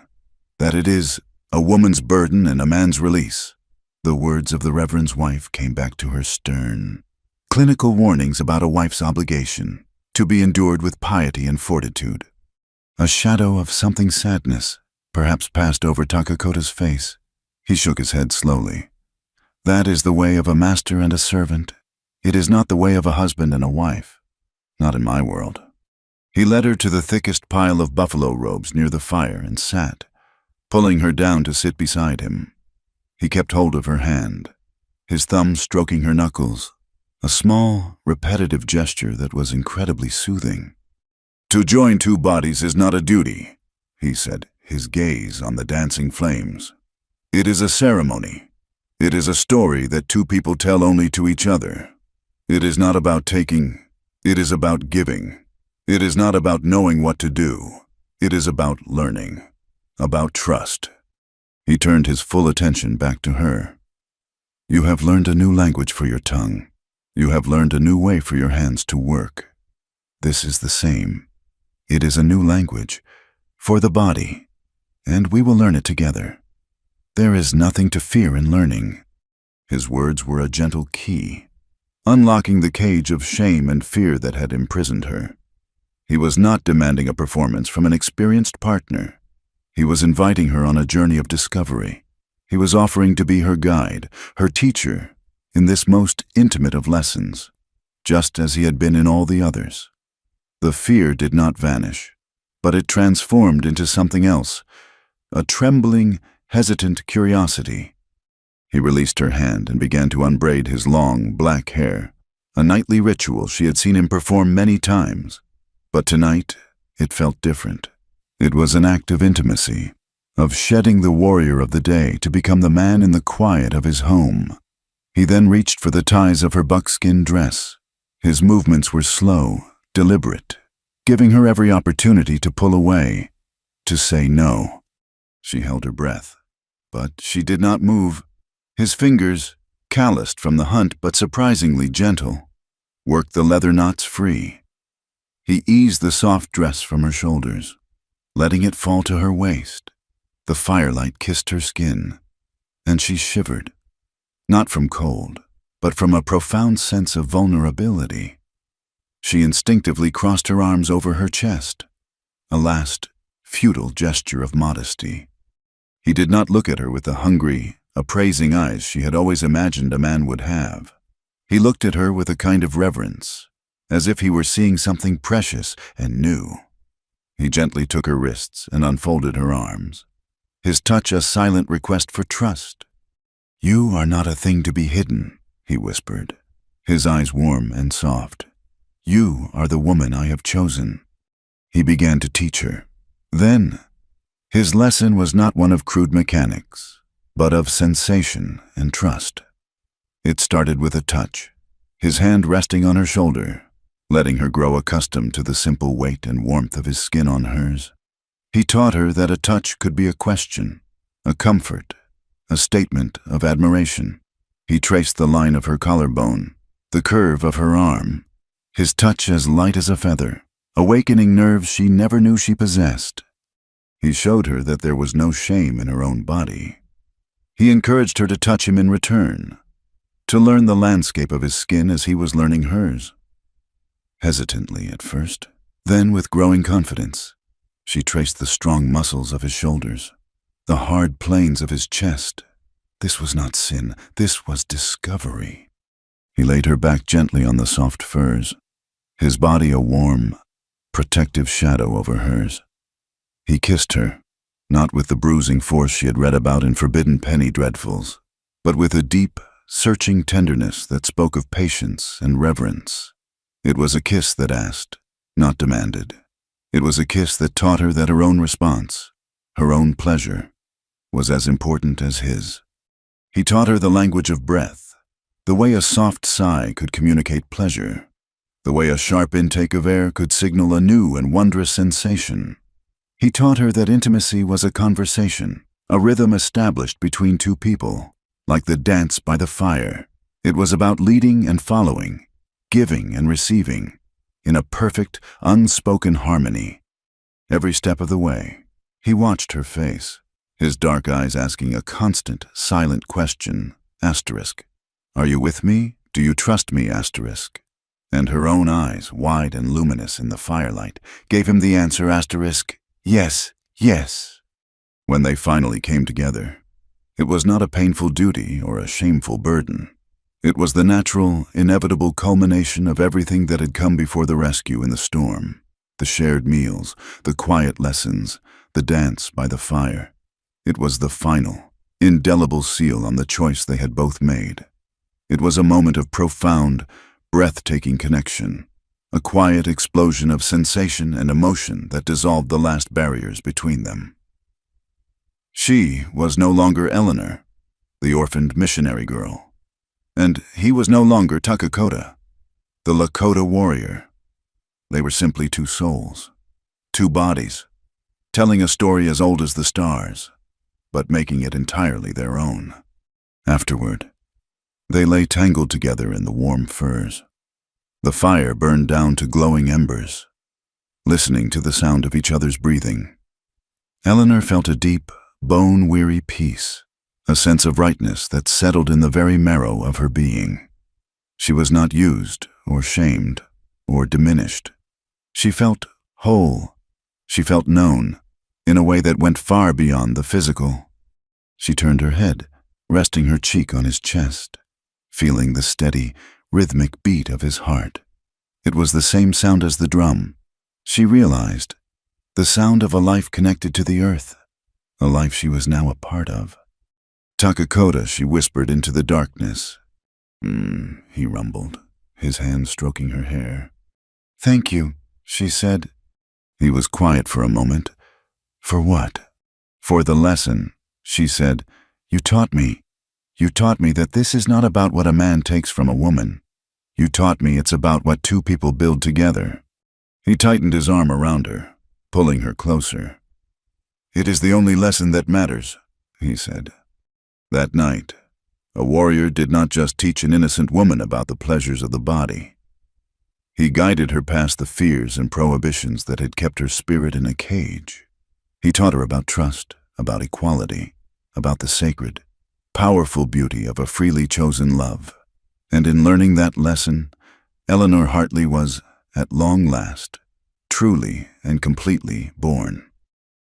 That it is a woman's burden and a man's release." The words of the Reverend's wife came back to her stern, clinical warnings about a wife's obligation, to be endured with piety and fortitude. A shadow of something sadness perhaps passed over Takakota's face. He shook his head slowly. That is the way of a master and a servant. It is not the way of a husband and a wife. Not in my world. He led her to the thickest pile of buffalo robes near the fire and sat, pulling her down to sit beside him. He kept hold of her hand, his thumb stroking her knuckles, a small, repetitive gesture that was incredibly soothing. To join two bodies is not a duty, he said, his gaze on the dancing flames. It is a ceremony. It is a story that two people tell only to each other. It is not about taking, it is about giving. It is not about knowing what to do. It is about learning, about trust. He turned his full attention back to her. You have learned a new language for your tongue. You have learned a new way for your hands to work. This is the same. It is a new language for the body, and we will learn it together. There is nothing to fear in learning. His words were a gentle key, unlocking the cage of shame and fear that had imprisoned her. He was not demanding a performance from an experienced partner. He was inviting her on a journey of discovery. He was offering to be her guide, her teacher, in this most intimate of lessons, just as he had been in all the others. The fear did not vanish, but it transformed into something else, a trembling, hesitant curiosity. He released her hand and began to unbraid his long, black hair, a nightly ritual she had seen him perform many times. But tonight, it felt different. It was an act of intimacy, of shedding the warrior of the day to become the man in the quiet of his home. He then reached for the ties of her buckskin dress. His movements were slow, deliberate, giving her every opportunity to pull away, to say no. She held her breath, but she did not move. His fingers, calloused from the hunt but surprisingly gentle, worked the leather knots free. He eased the soft dress from her shoulders, letting it fall to her waist. The firelight kissed her skin, and she shivered, not from cold, but from a profound sense of vulnerability. She instinctively crossed her arms over her chest, a last, futile gesture of modesty. He did not look at her with the hungry, appraising eyes she had always imagined a man would have. He looked at her with a kind of reverence, as if he were seeing something precious and new. He gently took her wrists and unfolded her arms, his touch a silent request for trust. You are not a thing to be hidden, he whispered, his eyes warm and soft. You are the woman I have chosen. He began to teach her. Then, his lesson was not one of crude mechanics, but of sensation and trust. It started with a touch, his hand resting on her shoulder, letting her grow accustomed to the simple weight and warmth of his skin on hers. He taught her that a touch could be a question, a comfort, a statement of admiration. He traced the line of her collarbone, the curve of her arm, his touch as light as a feather, awakening nerves she never knew she possessed. He showed her that there was no shame in her own body. He encouraged her to touch him in return, to learn the landscape of his skin as he was learning hers. Hesitantly at first, then with growing confidence, she traced the strong muscles of his shoulders, the hard planes of his chest. This was not sin, this was discovery. He laid her back gently on the soft furs, his body a warm, protective shadow over hers. He kissed her, not with the bruising force she had read about in forbidden penny dreadfuls, but with a deep, searching tenderness that spoke of patience and reverence. It was a kiss that asked, not demanded. It was a kiss that taught her that her own response, her own pleasure, was as important as his. He taught her the language of breath, the way a soft sigh could communicate pleasure, the way a sharp intake of air could signal a new and wondrous sensation. He taught her that intimacy was a conversation, a rhythm established between two people, like the dance by the fire. It was about leading and following, giving and receiving, in a perfect, unspoken harmony. Every step of the way, he watched her face, his dark eyes asking a constant, silent question, asterisk. Are you with me? Do you trust me, asterisk? And her own eyes, wide and luminous in the firelight, gave him the answer, asterisk, yes, yes. When they finally came together, It was not a painful duty or a shameful burden. It was the natural, inevitable culmination of everything that had come before the rescue in the storm. The shared meals, the quiet lessons, the dance by the fire. It was the final, indelible seal on the choice they had both made. It was a moment of profound, breathtaking connection, a quiet explosion of sensation and emotion that dissolved the last barriers between them. She was no longer Eleanor, the orphaned missionary girl, and he was no longer Lakota, the Lakota warrior. They were simply two souls, two bodies, telling a story as old as the stars, but making it entirely their own. Afterward, they lay tangled together in the warm furs. The fire burned down to glowing embers, listening to the sound of each other's breathing. Eleanor felt a deep, bone-weary peace, a sense of rightness that settled in the very marrow of her being. She was not used or shamed or diminished. She felt whole. She felt known, in a way that went far beyond the physical. She turned her head, resting her cheek on his chest, feeling the steady, rhythmic beat of his heart. It was the same sound as the drum. She realized, the sound of a life connected to the earth, a life she was now a part of. Lakota, she whispered into the darkness. He rumbled, his hand stroking her hair. Thank you, she said. He was quiet for a moment. For what? For the lesson, she said. You taught me. You taught me that this is not about what a man takes from a woman. You taught me it's about what two people build together. He tightened his arm around her, pulling her closer. It is the only lesson that matters, he said. That night, a warrior did not just teach an innocent woman about the pleasures of the body. He guided her past the fears and prohibitions that had kept her spirit in a cage. He taught her about trust, about equality, about the sacred, powerful beauty of a freely chosen love. And in learning that lesson, Eleanor Hartley was, at long last, truly and completely born.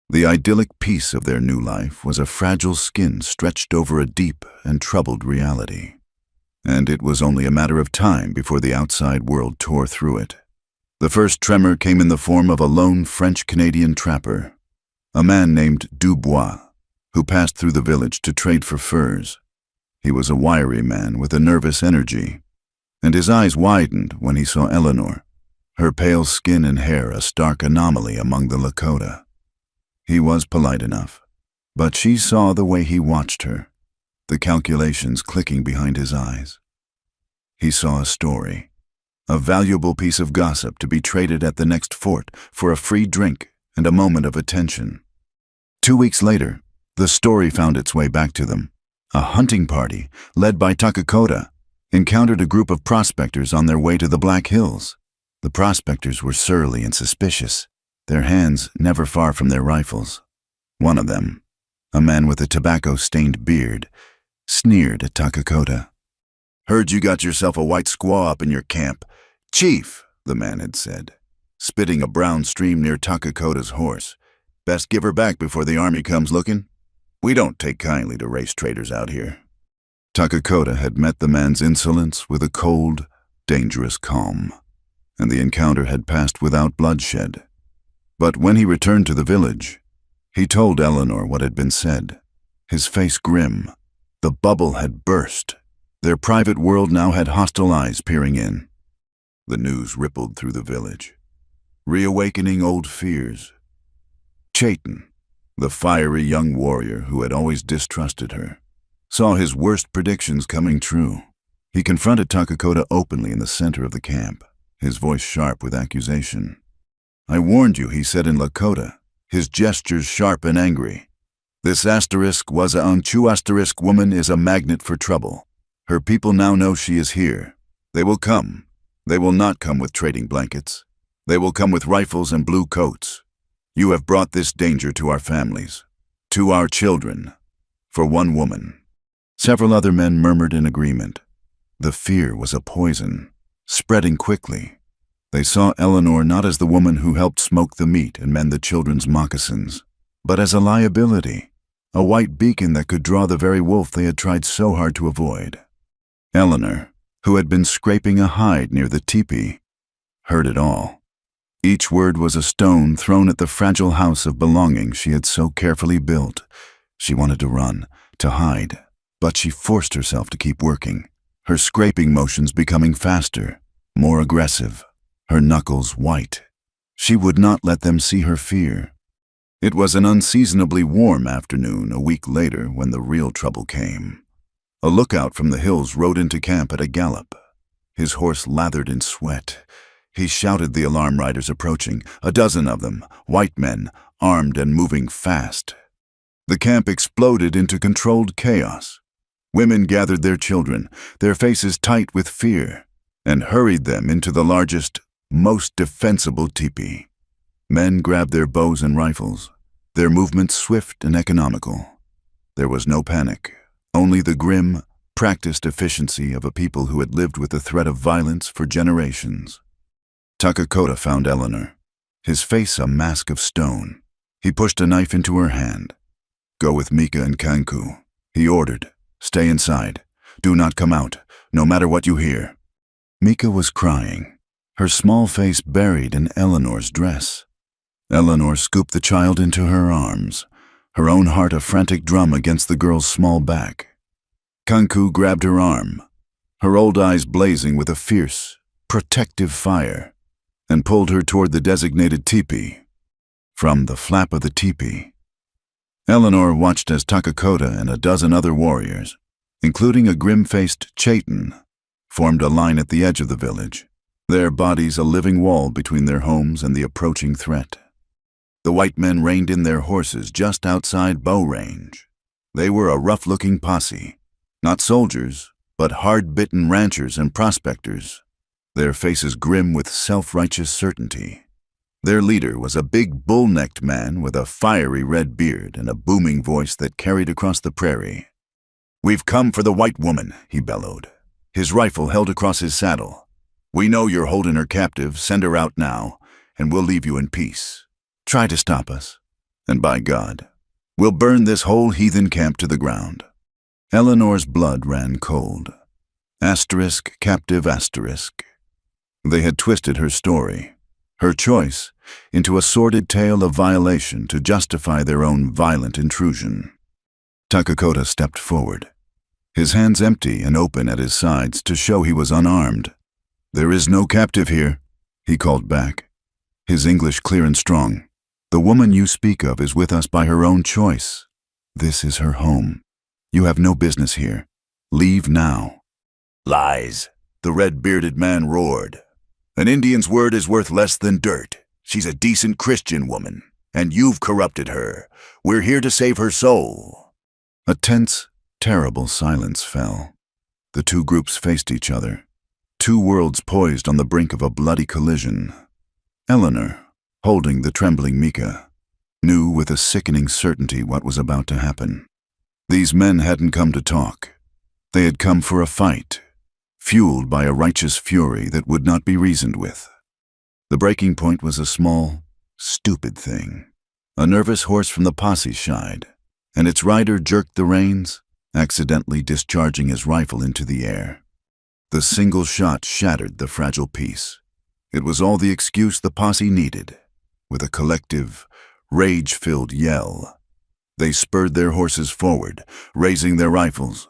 The idyllic peace of their new life was a fragile skin stretched over a deep and troubled reality. And it was only a matter of time before the outside world tore through it. The first tremor came in the form of a lone French-Canadian trapper, a man named Dubois, who passed through the village to trade for furs. He was a wiry man with a nervous energy, and his eyes widened when he saw Eleanor, her pale skin and hair a stark anomaly among the Lakota. He was polite enough, but she saw the way he watched her, the calculations clicking behind his eyes. He saw a story, a valuable piece of gossip to be traded at the next fort for a free drink and a moment of attention. 2 weeks later, the story found its way back to them. A hunting party, led by Lakota, encountered a group of prospectors on their way to the Black Hills. The prospectors were surly and suspicious, their hands never far from their rifles. One of them, a man with a tobacco-stained beard, sneered at Lakota. Heard you got yourself a white squaw up in your camp. Chief, the man had said, spitting a brown stream near Lakota's horse. Best give her back before the army comes looking. We don't take kindly to race traders out here. Lakota had met the man's insolence with a cold, dangerous calm, and the encounter had passed without bloodshed. But when he returned to the village, he told Eleanor what had been said, his face grim. The bubble had burst. Their private world now had hostile eyes peering in. The news rippled through the village, reawakening old fears. Chayton, the fiery young warrior who had always distrusted her, saw his worst predictions coming true. He confronted Lakota openly in the center of the camp, his voice sharp with accusation. I warned you, he said in Lakota, his gestures sharp and angry. This was a Unchu woman is a magnet for trouble. Her people now know she is here. They will come. They will not come with trading blankets. They will come with rifles and blue coats. You have brought this danger to our families, to our children, for one woman. Several other men murmured in agreement. The fear was a poison, spreading quickly. They saw Eleanor not as the woman who helped smoke the meat and mend the children's moccasins, but as a liability, a white beacon that could draw the very wolf they had tried so hard to avoid. Eleanor, who had been scraping a hide near the teepee, heard it all. Each word was a stone thrown at the fragile house of belonging she had so carefully built. She wanted to run, to hide, but she forced herself to keep working, her scraping motions becoming faster, more aggressive, her knuckles white. She would not let them see her fear. It was an unseasonably warm afternoon a week later when the real trouble came. A lookout from the hills rode into camp at a gallop. His horse lathered in sweat. He shouted the alarm riders approaching, a dozen of them, white men, armed and moving fast. The camp exploded into controlled chaos. Women gathered their children, their faces tight with fear, and hurried them into the largest, most defensible teepee. Men grabbed their bows and rifles, their movements swift and economical. There was no panic, only the grim, practiced efficiency of a people who had lived with the threat of violence for generations. Lakota found Eleanor, his face a mask of stone. He pushed a knife into her hand. "Go with Mika and Kanku," he ordered. "Stay inside. Do not come out, no matter what you hear." Mika was crying, her small face buried in Eleanor's dress. Eleanor scooped the child into her arms, her own heart a frantic drum against the girl's small back. Kanku grabbed her arm, her old eyes blazing with a fierce, protective fire, and pulled her toward the designated teepee. From the flap of the teepee, Eleanor watched as Lakota and a dozen other warriors, including a grim-faced Chaitin, formed a line at the edge of the village, their bodies a living wall between their homes and the approaching threat. The white men reined in their horses just outside bow range. They were a rough-looking posse, not soldiers, but hard-bitten ranchers and prospectors, their faces grim with self-righteous certainty. Their leader was a big bull-necked man with a fiery red beard and a booming voice that carried across the prairie. "We've come for the white woman," he bellowed, his rifle held across his saddle. "We know you're holding her captive. Send her out now, and we'll leave you in peace. Try to stop us, and by God, we'll burn this whole heathen camp to the ground." Eleanor's blood ran cold. Asterisk, captive asterisk. They had twisted her story, her choice, into a sordid tale of violation to justify their own violent intrusion. Lakota stepped forward, his hands empty and open at his sides to show he was unarmed. "There is no captive here," he called back, his English clear and strong. "The woman you speak of is with us by her own choice. This is her home. You have no business here. Leave now." "Lies," the red-bearded man roared. "An Indian's word is worth less than dirt. She's a decent Christian woman, and you've corrupted her. We're here to save her soul." A tense, terrible silence fell. The two groups faced each other, two worlds poised on the brink of a bloody collision. Eleanor, holding the trembling Mika, knew with a sickening certainty what was about to happen. These men hadn't come to talk. They had come for a fight, fueled by a righteous fury that would not be reasoned with. The breaking point was a small, stupid thing. A nervous horse from the posse shied, and its rider jerked the reins, accidentally discharging his rifle into the air. The single shot shattered the fragile peace. It was all the excuse the posse needed. With a collective, rage-filled yell, they spurred their horses forward, raising their rifles.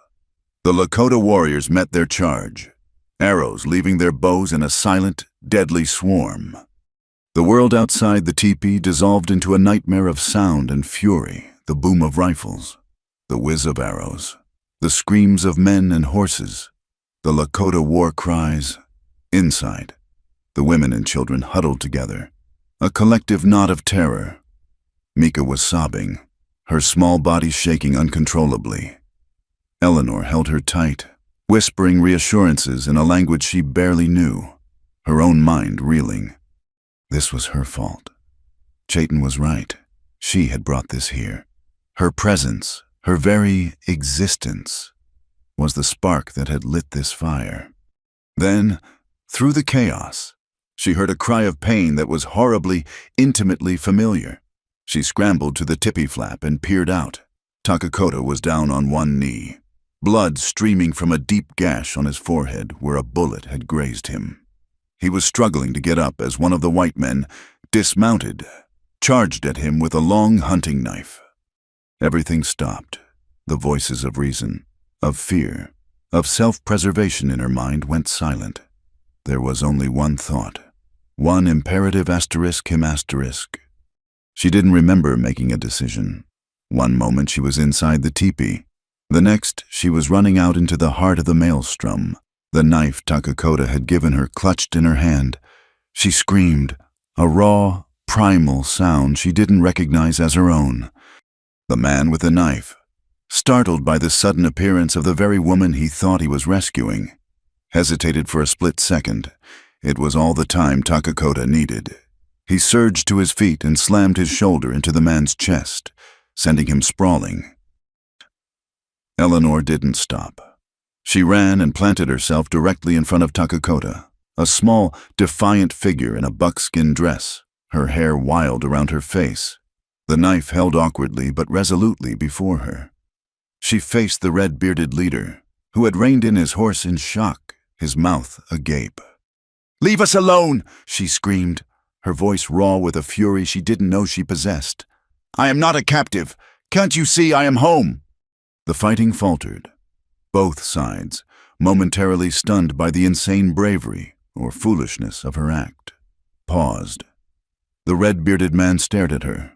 The Lakota warriors met their charge, arrows leaving their bows in a silent, deadly swarm. The world outside the teepee dissolved into a nightmare of sound and fury, the boom of rifles, the whiz of arrows, the screams of men and horses, the Lakota war cries. Inside, the women and children huddled together, a collective knot of terror. Mika was sobbing, her small body shaking uncontrollably. Eleanor held her tight, whispering reassurances in a language she barely knew, her own mind reeling. This was her fault. Chaitin was right. She had brought this here. Her presence, her very existence, was the spark that had lit this fire. Then, through the chaos, she heard a cry of pain that was horribly, intimately familiar. She scrambled to the tippy flap and peered out. Takakota was down on one knee, blood streaming from a deep gash on his forehead where a bullet had grazed him. He was struggling to get up as one of the white men, dismounted, charged at him with a long hunting knife. Everything stopped. The voices of reason, of fear, of self-preservation in her mind went silent. There was only one thought, one imperative asterisk him asterisk. She didn't remember making a decision. One moment she was inside the teepee. The next she was running out into the heart of the maelstrom, the knife Takakota had given her clutched in her hand. She screamed, a raw, primal sound she didn't recognize as her own. The man with the knife, startled by the sudden appearance of the very woman he thought he was rescuing, hesitated for a split second. It was all the time Takakota needed. He surged to his feet and slammed his shoulder into the man's chest, sending him sprawling. Eleanor didn't stop. She ran and planted herself directly in front of Takakota, a small, defiant figure in a buckskin dress, her hair wild around her face, the knife held awkwardly but resolutely before her. She faced the red-bearded leader, who had reined in his horse in shock, his mouth agape. "Leave us alone!" she screamed, her voice raw with a fury she didn't know she possessed. "I am not a captive. Can't you see I am home?" The fighting faltered. Both sides, momentarily stunned by the insane bravery or foolishness of her act, paused. The red-bearded man stared at her,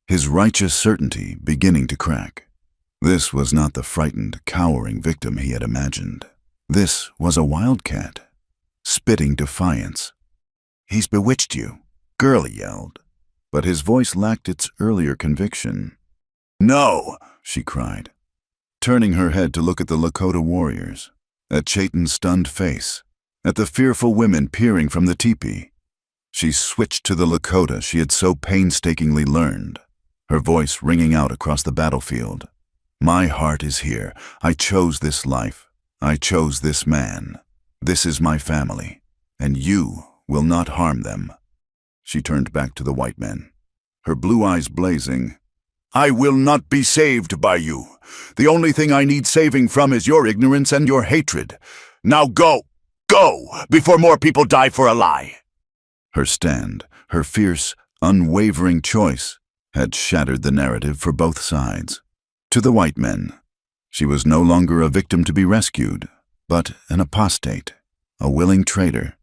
his righteous certainty beginning to crack. This was not the frightened, cowering victim he had imagined. This was a wildcat, spitting defiance. "He's bewitched you," Girl yelled, but his voice lacked its earlier conviction. "No!" she cried, turning her head to look at the Lakota warriors, at Chayton's stunned face, at the fearful women peering from the teepee. She switched to the Lakota she had so painstakingly learned, her voice ringing out across the battlefield. "My heart is here. I chose this life. I chose this man. This is my family, and you will not harm them." She turned back to the white men, her blue eyes blazing. "I will not be saved by you. The only thing I need saving from is your ignorance and your hatred. Now go! Go! Before more people die for a lie!" Her stand, her fierce, unwavering choice, had shattered the narrative for both sides. To the white men, she was no longer a victim to be rescued, but an apostate, a willing traitor.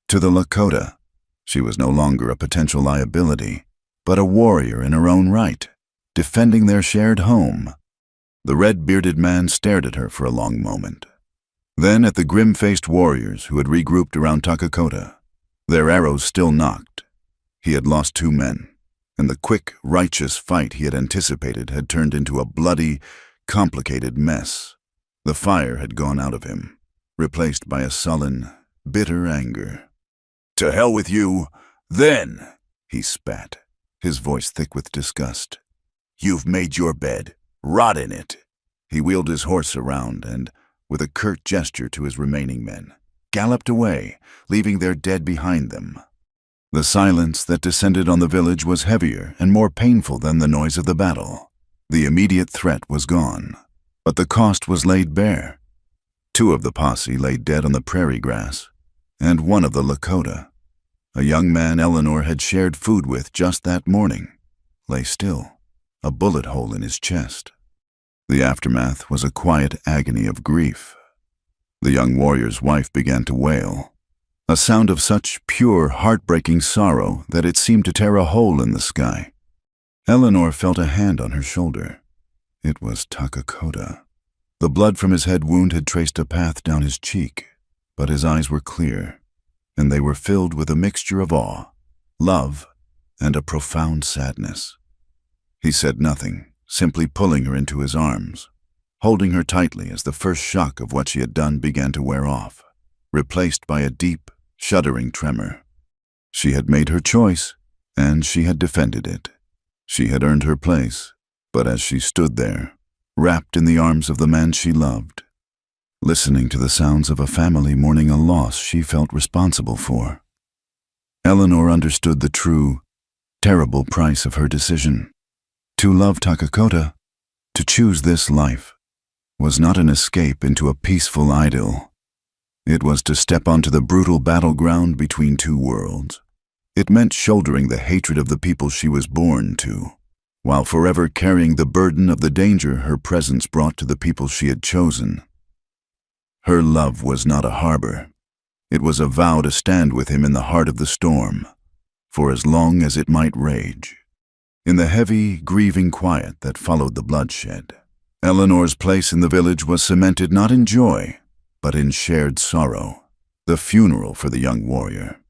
To the Lakota, she was no longer a potential liability, but a warrior in her own right, defending their shared home. The red-bearded man stared at her for a long moment, then at the grim-faced warriors who had regrouped around Takakota. Their arrows still knocked. He had lost 2 men, and the quick, righteous fight he had anticipated had turned into a bloody, complicated mess. The fire had gone out of him, replaced by a sullen, bitter anger. "To hell with you, then," he spat, his voice thick with disgust. "You've made your bed. Rot in it." He wheeled his horse around and, with a curt gesture to his remaining men, galloped away, leaving their dead behind them. The silence that descended on the village was heavier and more painful than the noise of the battle. The immediate threat was gone, but the cost was laid bare. 2 of the posse lay dead on the prairie grass, and 1 of the Lakota, a young man Eleanor had shared food with just that morning, lay still, a bullet hole in his chest. The aftermath was a quiet agony of grief. The young warrior's wife began to wail, a sound of such pure, heartbreaking sorrow that it seemed to tear a hole in the sky. Eleanor felt a hand on her shoulder. It was Takakota. The blood from his head wound had traced a path down his cheek, but his eyes were clear, and they were filled with a mixture of awe, love, and a profound sadness. He said nothing, simply pulling her into his arms, holding her tightly as the first shock of what she had done began to wear off, replaced by a deep, shuddering tremor. She had made her choice, and she had defended it. She had earned her place, but as she stood there, wrapped in the arms of the man she loved, listening to the sounds of a family mourning a loss she felt responsible for, Eleanor understood the true, terrible price of her decision. To love Takakota, To choose this life was not an escape into a peaceful idyll. It was to step onto the brutal battleground between two worlds. It meant shouldering the hatred of the people she was born to, while forever carrying the burden of the danger her presence brought to the people she had chosen. Her love was not a harbor. It was a vow to stand with him in the heart of the storm, for as long as it might rage. In the heavy, grieving quiet that followed the bloodshed, Eleanor's place in the village was cemented not in joy, but in shared sorrow. The funeral for the young warrior,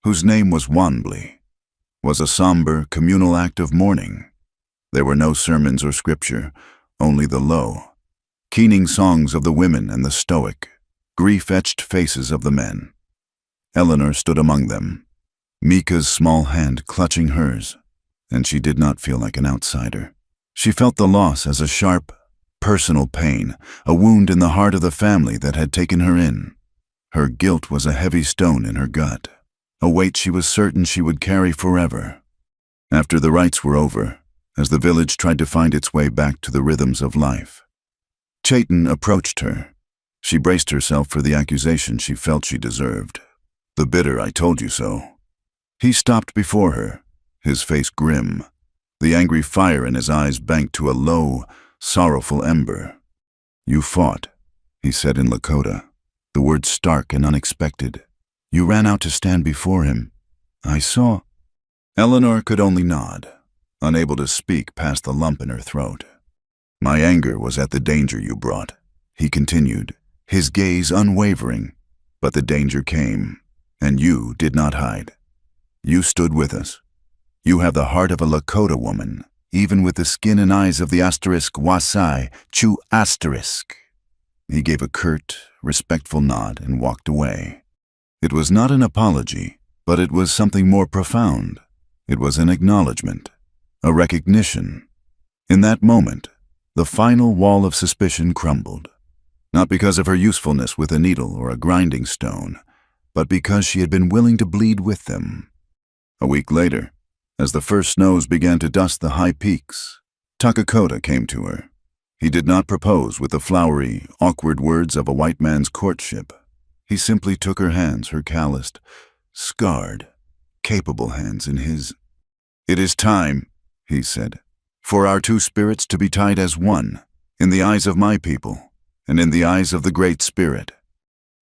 whose name was Wanbli, was a somber, communal act of mourning. There were no sermons or scripture, only the low, keening songs of the women and the stoic, grief-etched faces of the men. Eleanor stood among them, Mika's small hand clutching hers, and she did not feel like an outsider. She felt the loss as a sharp, personal pain, a wound in the heart of the family that had taken her in. Her guilt was a heavy stone in her gut, a weight she was certain she would carry forever. After the rites were over, as the village tried to find its way back to the rhythms of life, Chaitin approached her. She braced herself for the accusation she felt she deserved. The bitter "I told you so." He stopped before her, his face grim, the angry fire in his eyes banked to a low, sorrowful ember. "You fought," he said in Lakota, the words stark and unexpected. "You ran out to stand before him. I saw." Eleanor could only nod, unable to speak past the lump in her throat. "My anger was at the danger you brought," he continued, his gaze unwavering. "But the danger came, and you did not hide. You stood with us. You have the heart of a Lakota woman, even with the skin and eyes of the *Wasai Chu*. He gave a curt, respectful nod and walked away. It was not an apology, but it was something more profound. It was an acknowledgement, a recognition. In that moment, the final wall of suspicion crumbled, not because of her usefulness with a needle or a grinding stone, but because she had been willing to bleed with them. A week later, as the first snows began to dust the high peaks, Lakota came to her. He did not propose with the flowery, awkward words of a white man's courtship. He simply took her hands, her calloused, scarred, capable hands in his. "It is time," he said, "for our two spirits to be tied as one, in the eyes of my people, and in the eyes of the Great Spirit."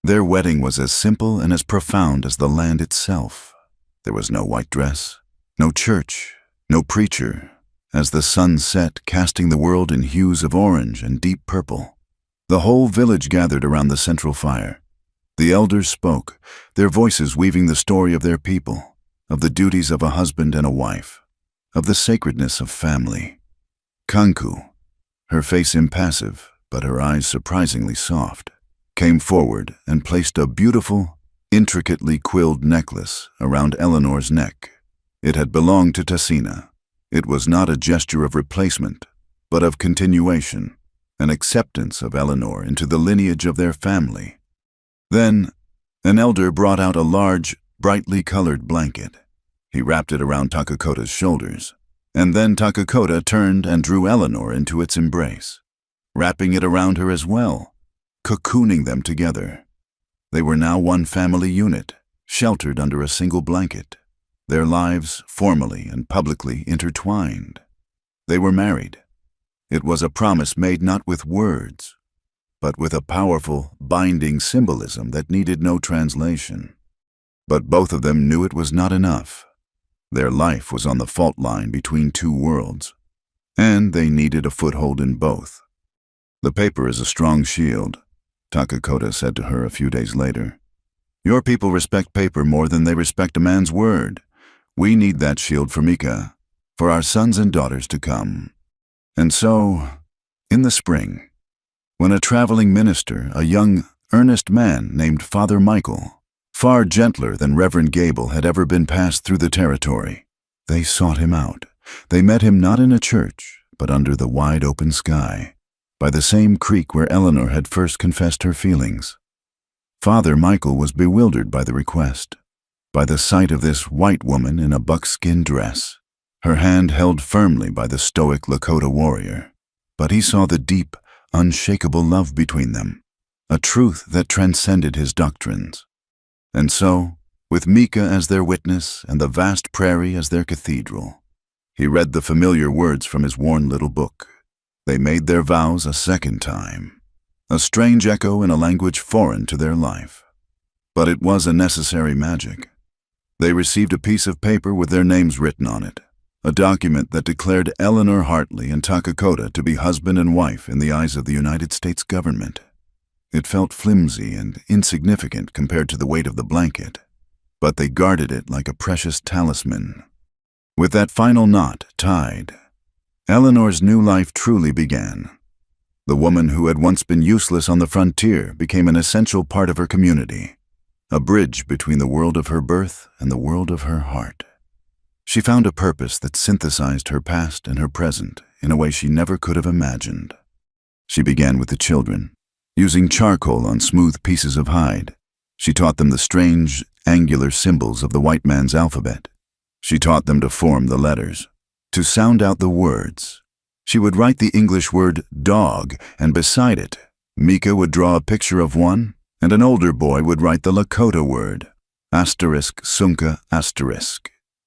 Their wedding was as simple and as profound as the land itself. There was no white dress, no church, no preacher, as the sun set, casting the world in hues of orange and deep purple. The whole village gathered around the central fire. The elders spoke, their voices weaving the story of their people, of the duties of a husband and a wife, of the sacredness of family. Kanku, her face impassive but her eyes surprisingly soft, came forward and placed a beautiful, intricately quilled necklace around Eleanor's neck. It had belonged to Tassina. It was not a gesture of replacement, but of continuation, an acceptance of Eleanor into the lineage of their family. Then, an elder brought out a large, brightly colored blanket. He wrapped it around Takakota's shoulders, and then Takakota turned and drew Eleanor into its embrace, wrapping it around her as well, cocooning them together. They were now one family unit, sheltered under a single blanket, their lives formally and publicly intertwined. They were married. It was a promise made not with words, but with a powerful, binding symbolism that needed no translation. But both of them knew it was not enough. Their life was on the fault line between two worlds, and they needed a foothold in both. "The paper is a strong shield," Takakota said to her a few days later. "Your people respect paper more than they respect a man's word. We need that shield for Mika, for our sons and daughters to come." And so, in the spring, when a traveling minister, a young, earnest man named Father Michael, far gentler than Reverend Gable, had ever been passed through the territory, they sought him out. They met him not in a church, but under the wide open sky, by the same creek where Eleanor had first confessed her feelings. Father Michael was bewildered by the request, by the sight of this white woman in a buckskin dress, her hand held firmly by the stoic Lakota warrior. but he saw the deep, unshakable love between them, a truth that transcended his doctrines. And so, with Mika as their witness and the vast prairie as their cathedral, he read the familiar words from his worn little book. They made their vows a second time, a strange echo in a language foreign to their life. But it was a necessary magic. They received a piece of paper with their names written on it, a document that declared Eleanor Hartley and Lakota to be husband and wife in the eyes of the United States government. It felt flimsy and insignificant compared to the weight of the blanket, but they guarded it like a precious talisman. With that final knot tied, Eleanor's new life truly began. The woman who had once been useless on the frontier became an essential part of her community, a bridge between the world of her birth and the world of her heart. She found a purpose that synthesized her past and her present in a way she never could have imagined. She began with the children, using charcoal on smooth pieces of hide. She taught them the strange, angular symbols of the white man's alphabet. She taught them to form the letters, to sound out the words. She would write the English word dog, and beside it, Mika would draw a picture of one, and an older boy would write the Lakota word, *sunka*.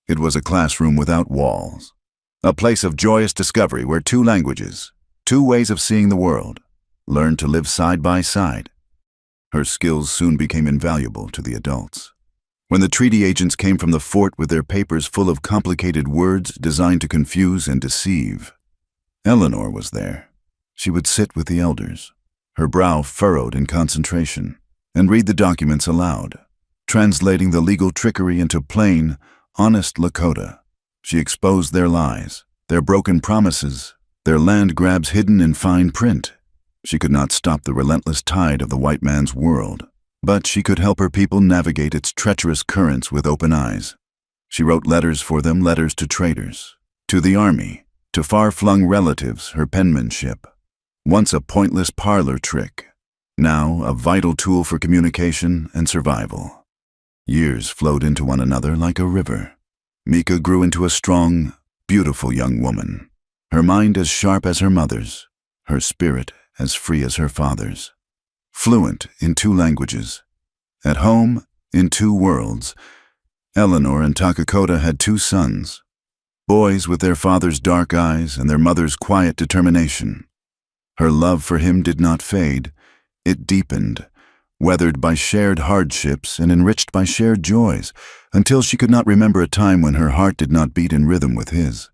It was a classroom without walls, a place of joyous discovery where two languages, two ways of seeing the world, learned to live side by side. Her skills soon became invaluable to the adults. When the treaty agents came from the fort with their papers full of complicated words designed to confuse and deceive, Eleanor was there. She would sit with the elders, her brow furrowed in concentration, and read the documents aloud, translating the legal trickery into plain, honest Lakota. She exposed their lies, their broken promises, their land grabs hidden in fine print. She could not stop the relentless tide of the white man's world, but she could help her people navigate its treacherous currents with open eyes. She wrote letters for them, letters to traitors, to the army, to far-flung relatives. Her penmanship, once a pointless parlor trick, now a vital tool for communication and survival. Years flowed into one another like a river. Mika grew into a strong, beautiful young woman, her mind as sharp as her mother's, her spirit as free as her father's. Fluent in two languages, at home in two worlds, Eleanor and Lakota had two sons, boys with their father's dark eyes and their mother's quiet determination. Her love for him did not fade, it deepened, weathered by shared hardships and enriched by shared joys, until she could not remember a time when her heart did not beat in rhythm with his.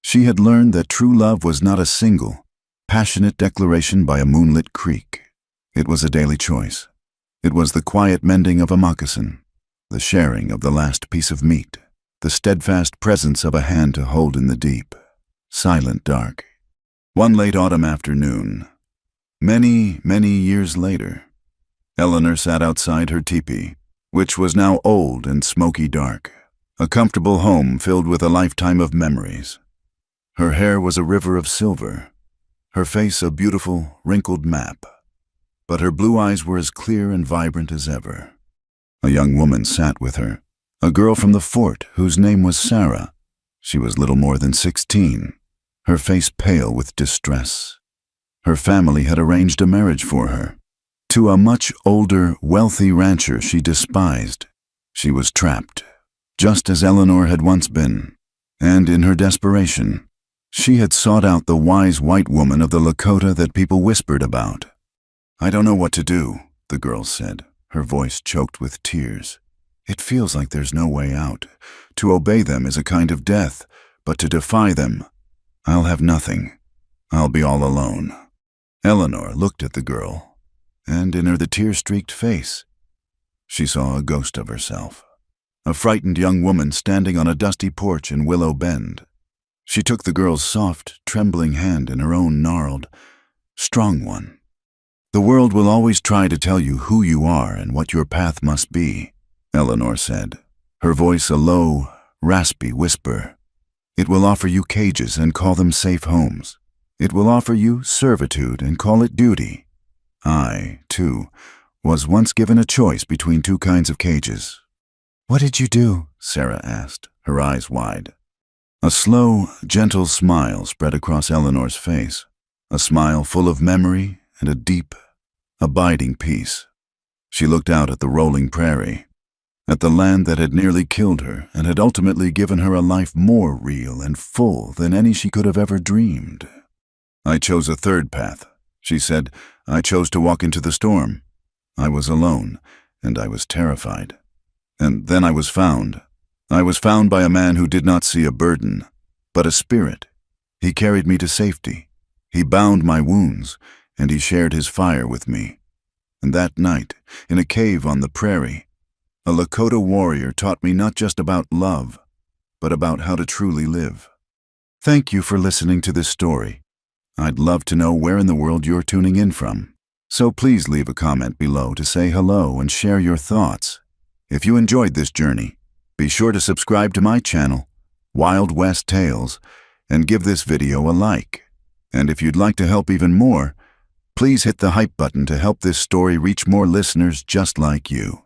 She had learned that true love was not a single, passionate declaration by a moonlit creek. It was a daily choice. It was the quiet mending of a moccasin, the sharing of the last piece of meat, the steadfast presence of a hand to hold in the deep, silent dark. One late autumn afternoon, many, many years later, Eleanor sat outside her teepee, which was now old and smoky dark, a comfortable home filled with a lifetime of memories. Her hair was a river of silver, her face a beautiful, wrinkled map, but her blue eyes were as clear and vibrant as ever. A young woman sat with her, a girl from the fort whose name was Sarah. She was little more than 16, her face pale with distress. Her family had arranged a marriage for her, to a much older, wealthy rancher she despised. She was trapped, just as Eleanor had once been, and in her desperation, she had sought out the wise white woman of the Lakota that people whispered about. "I don't know what to do," the girl said, her voice choked with tears. "It feels like there's no way out. To obey them is a kind of death, but to defy them, I'll have nothing. I'll be all alone." Eleanor looked at the girl, and in her the tear-streaked face, she saw a ghost of herself, a frightened young woman standing on a dusty porch in Willow Bend. She took the girl's soft, trembling hand in her own gnarled, strong one. "The world will always try to tell you who you are and what your path must be," Eleanor said, her voice a low, raspy whisper. "It will offer you cages and call them safe homes. It will offer you servitude and call it duty. I, too, was once given a choice between two kinds of cages." "What did you do?" Sarah asked, her eyes wide. A slow, gentle smile spread across Eleanor's face. a smile full of memory and a deep, abiding peace. She looked out at the rolling prairie, at the land that had nearly killed her and had ultimately given her a life more real and full than any she could have ever dreamed. "I chose a third path," she said. "I chose to walk into the storm. I was alone, and I was terrified. And then I was found. I was found by a man who did not see a burden, but a spirit. He carried me to safety. He bound my wounds, and he shared his fire with me. And that night, in a cave on the prairie, a Lakota warrior taught me not just about love, but about how to truly live." Thank you for listening to this story. I'd love to know where in the world you're tuning in from. So please leave a comment below to say hello and share your thoughts. If you enjoyed this journey, be sure to subscribe to my channel, Wild West Tales, and give this video a like. And if you'd like to help even more, please hit the hype button to help this story reach more listeners just like you.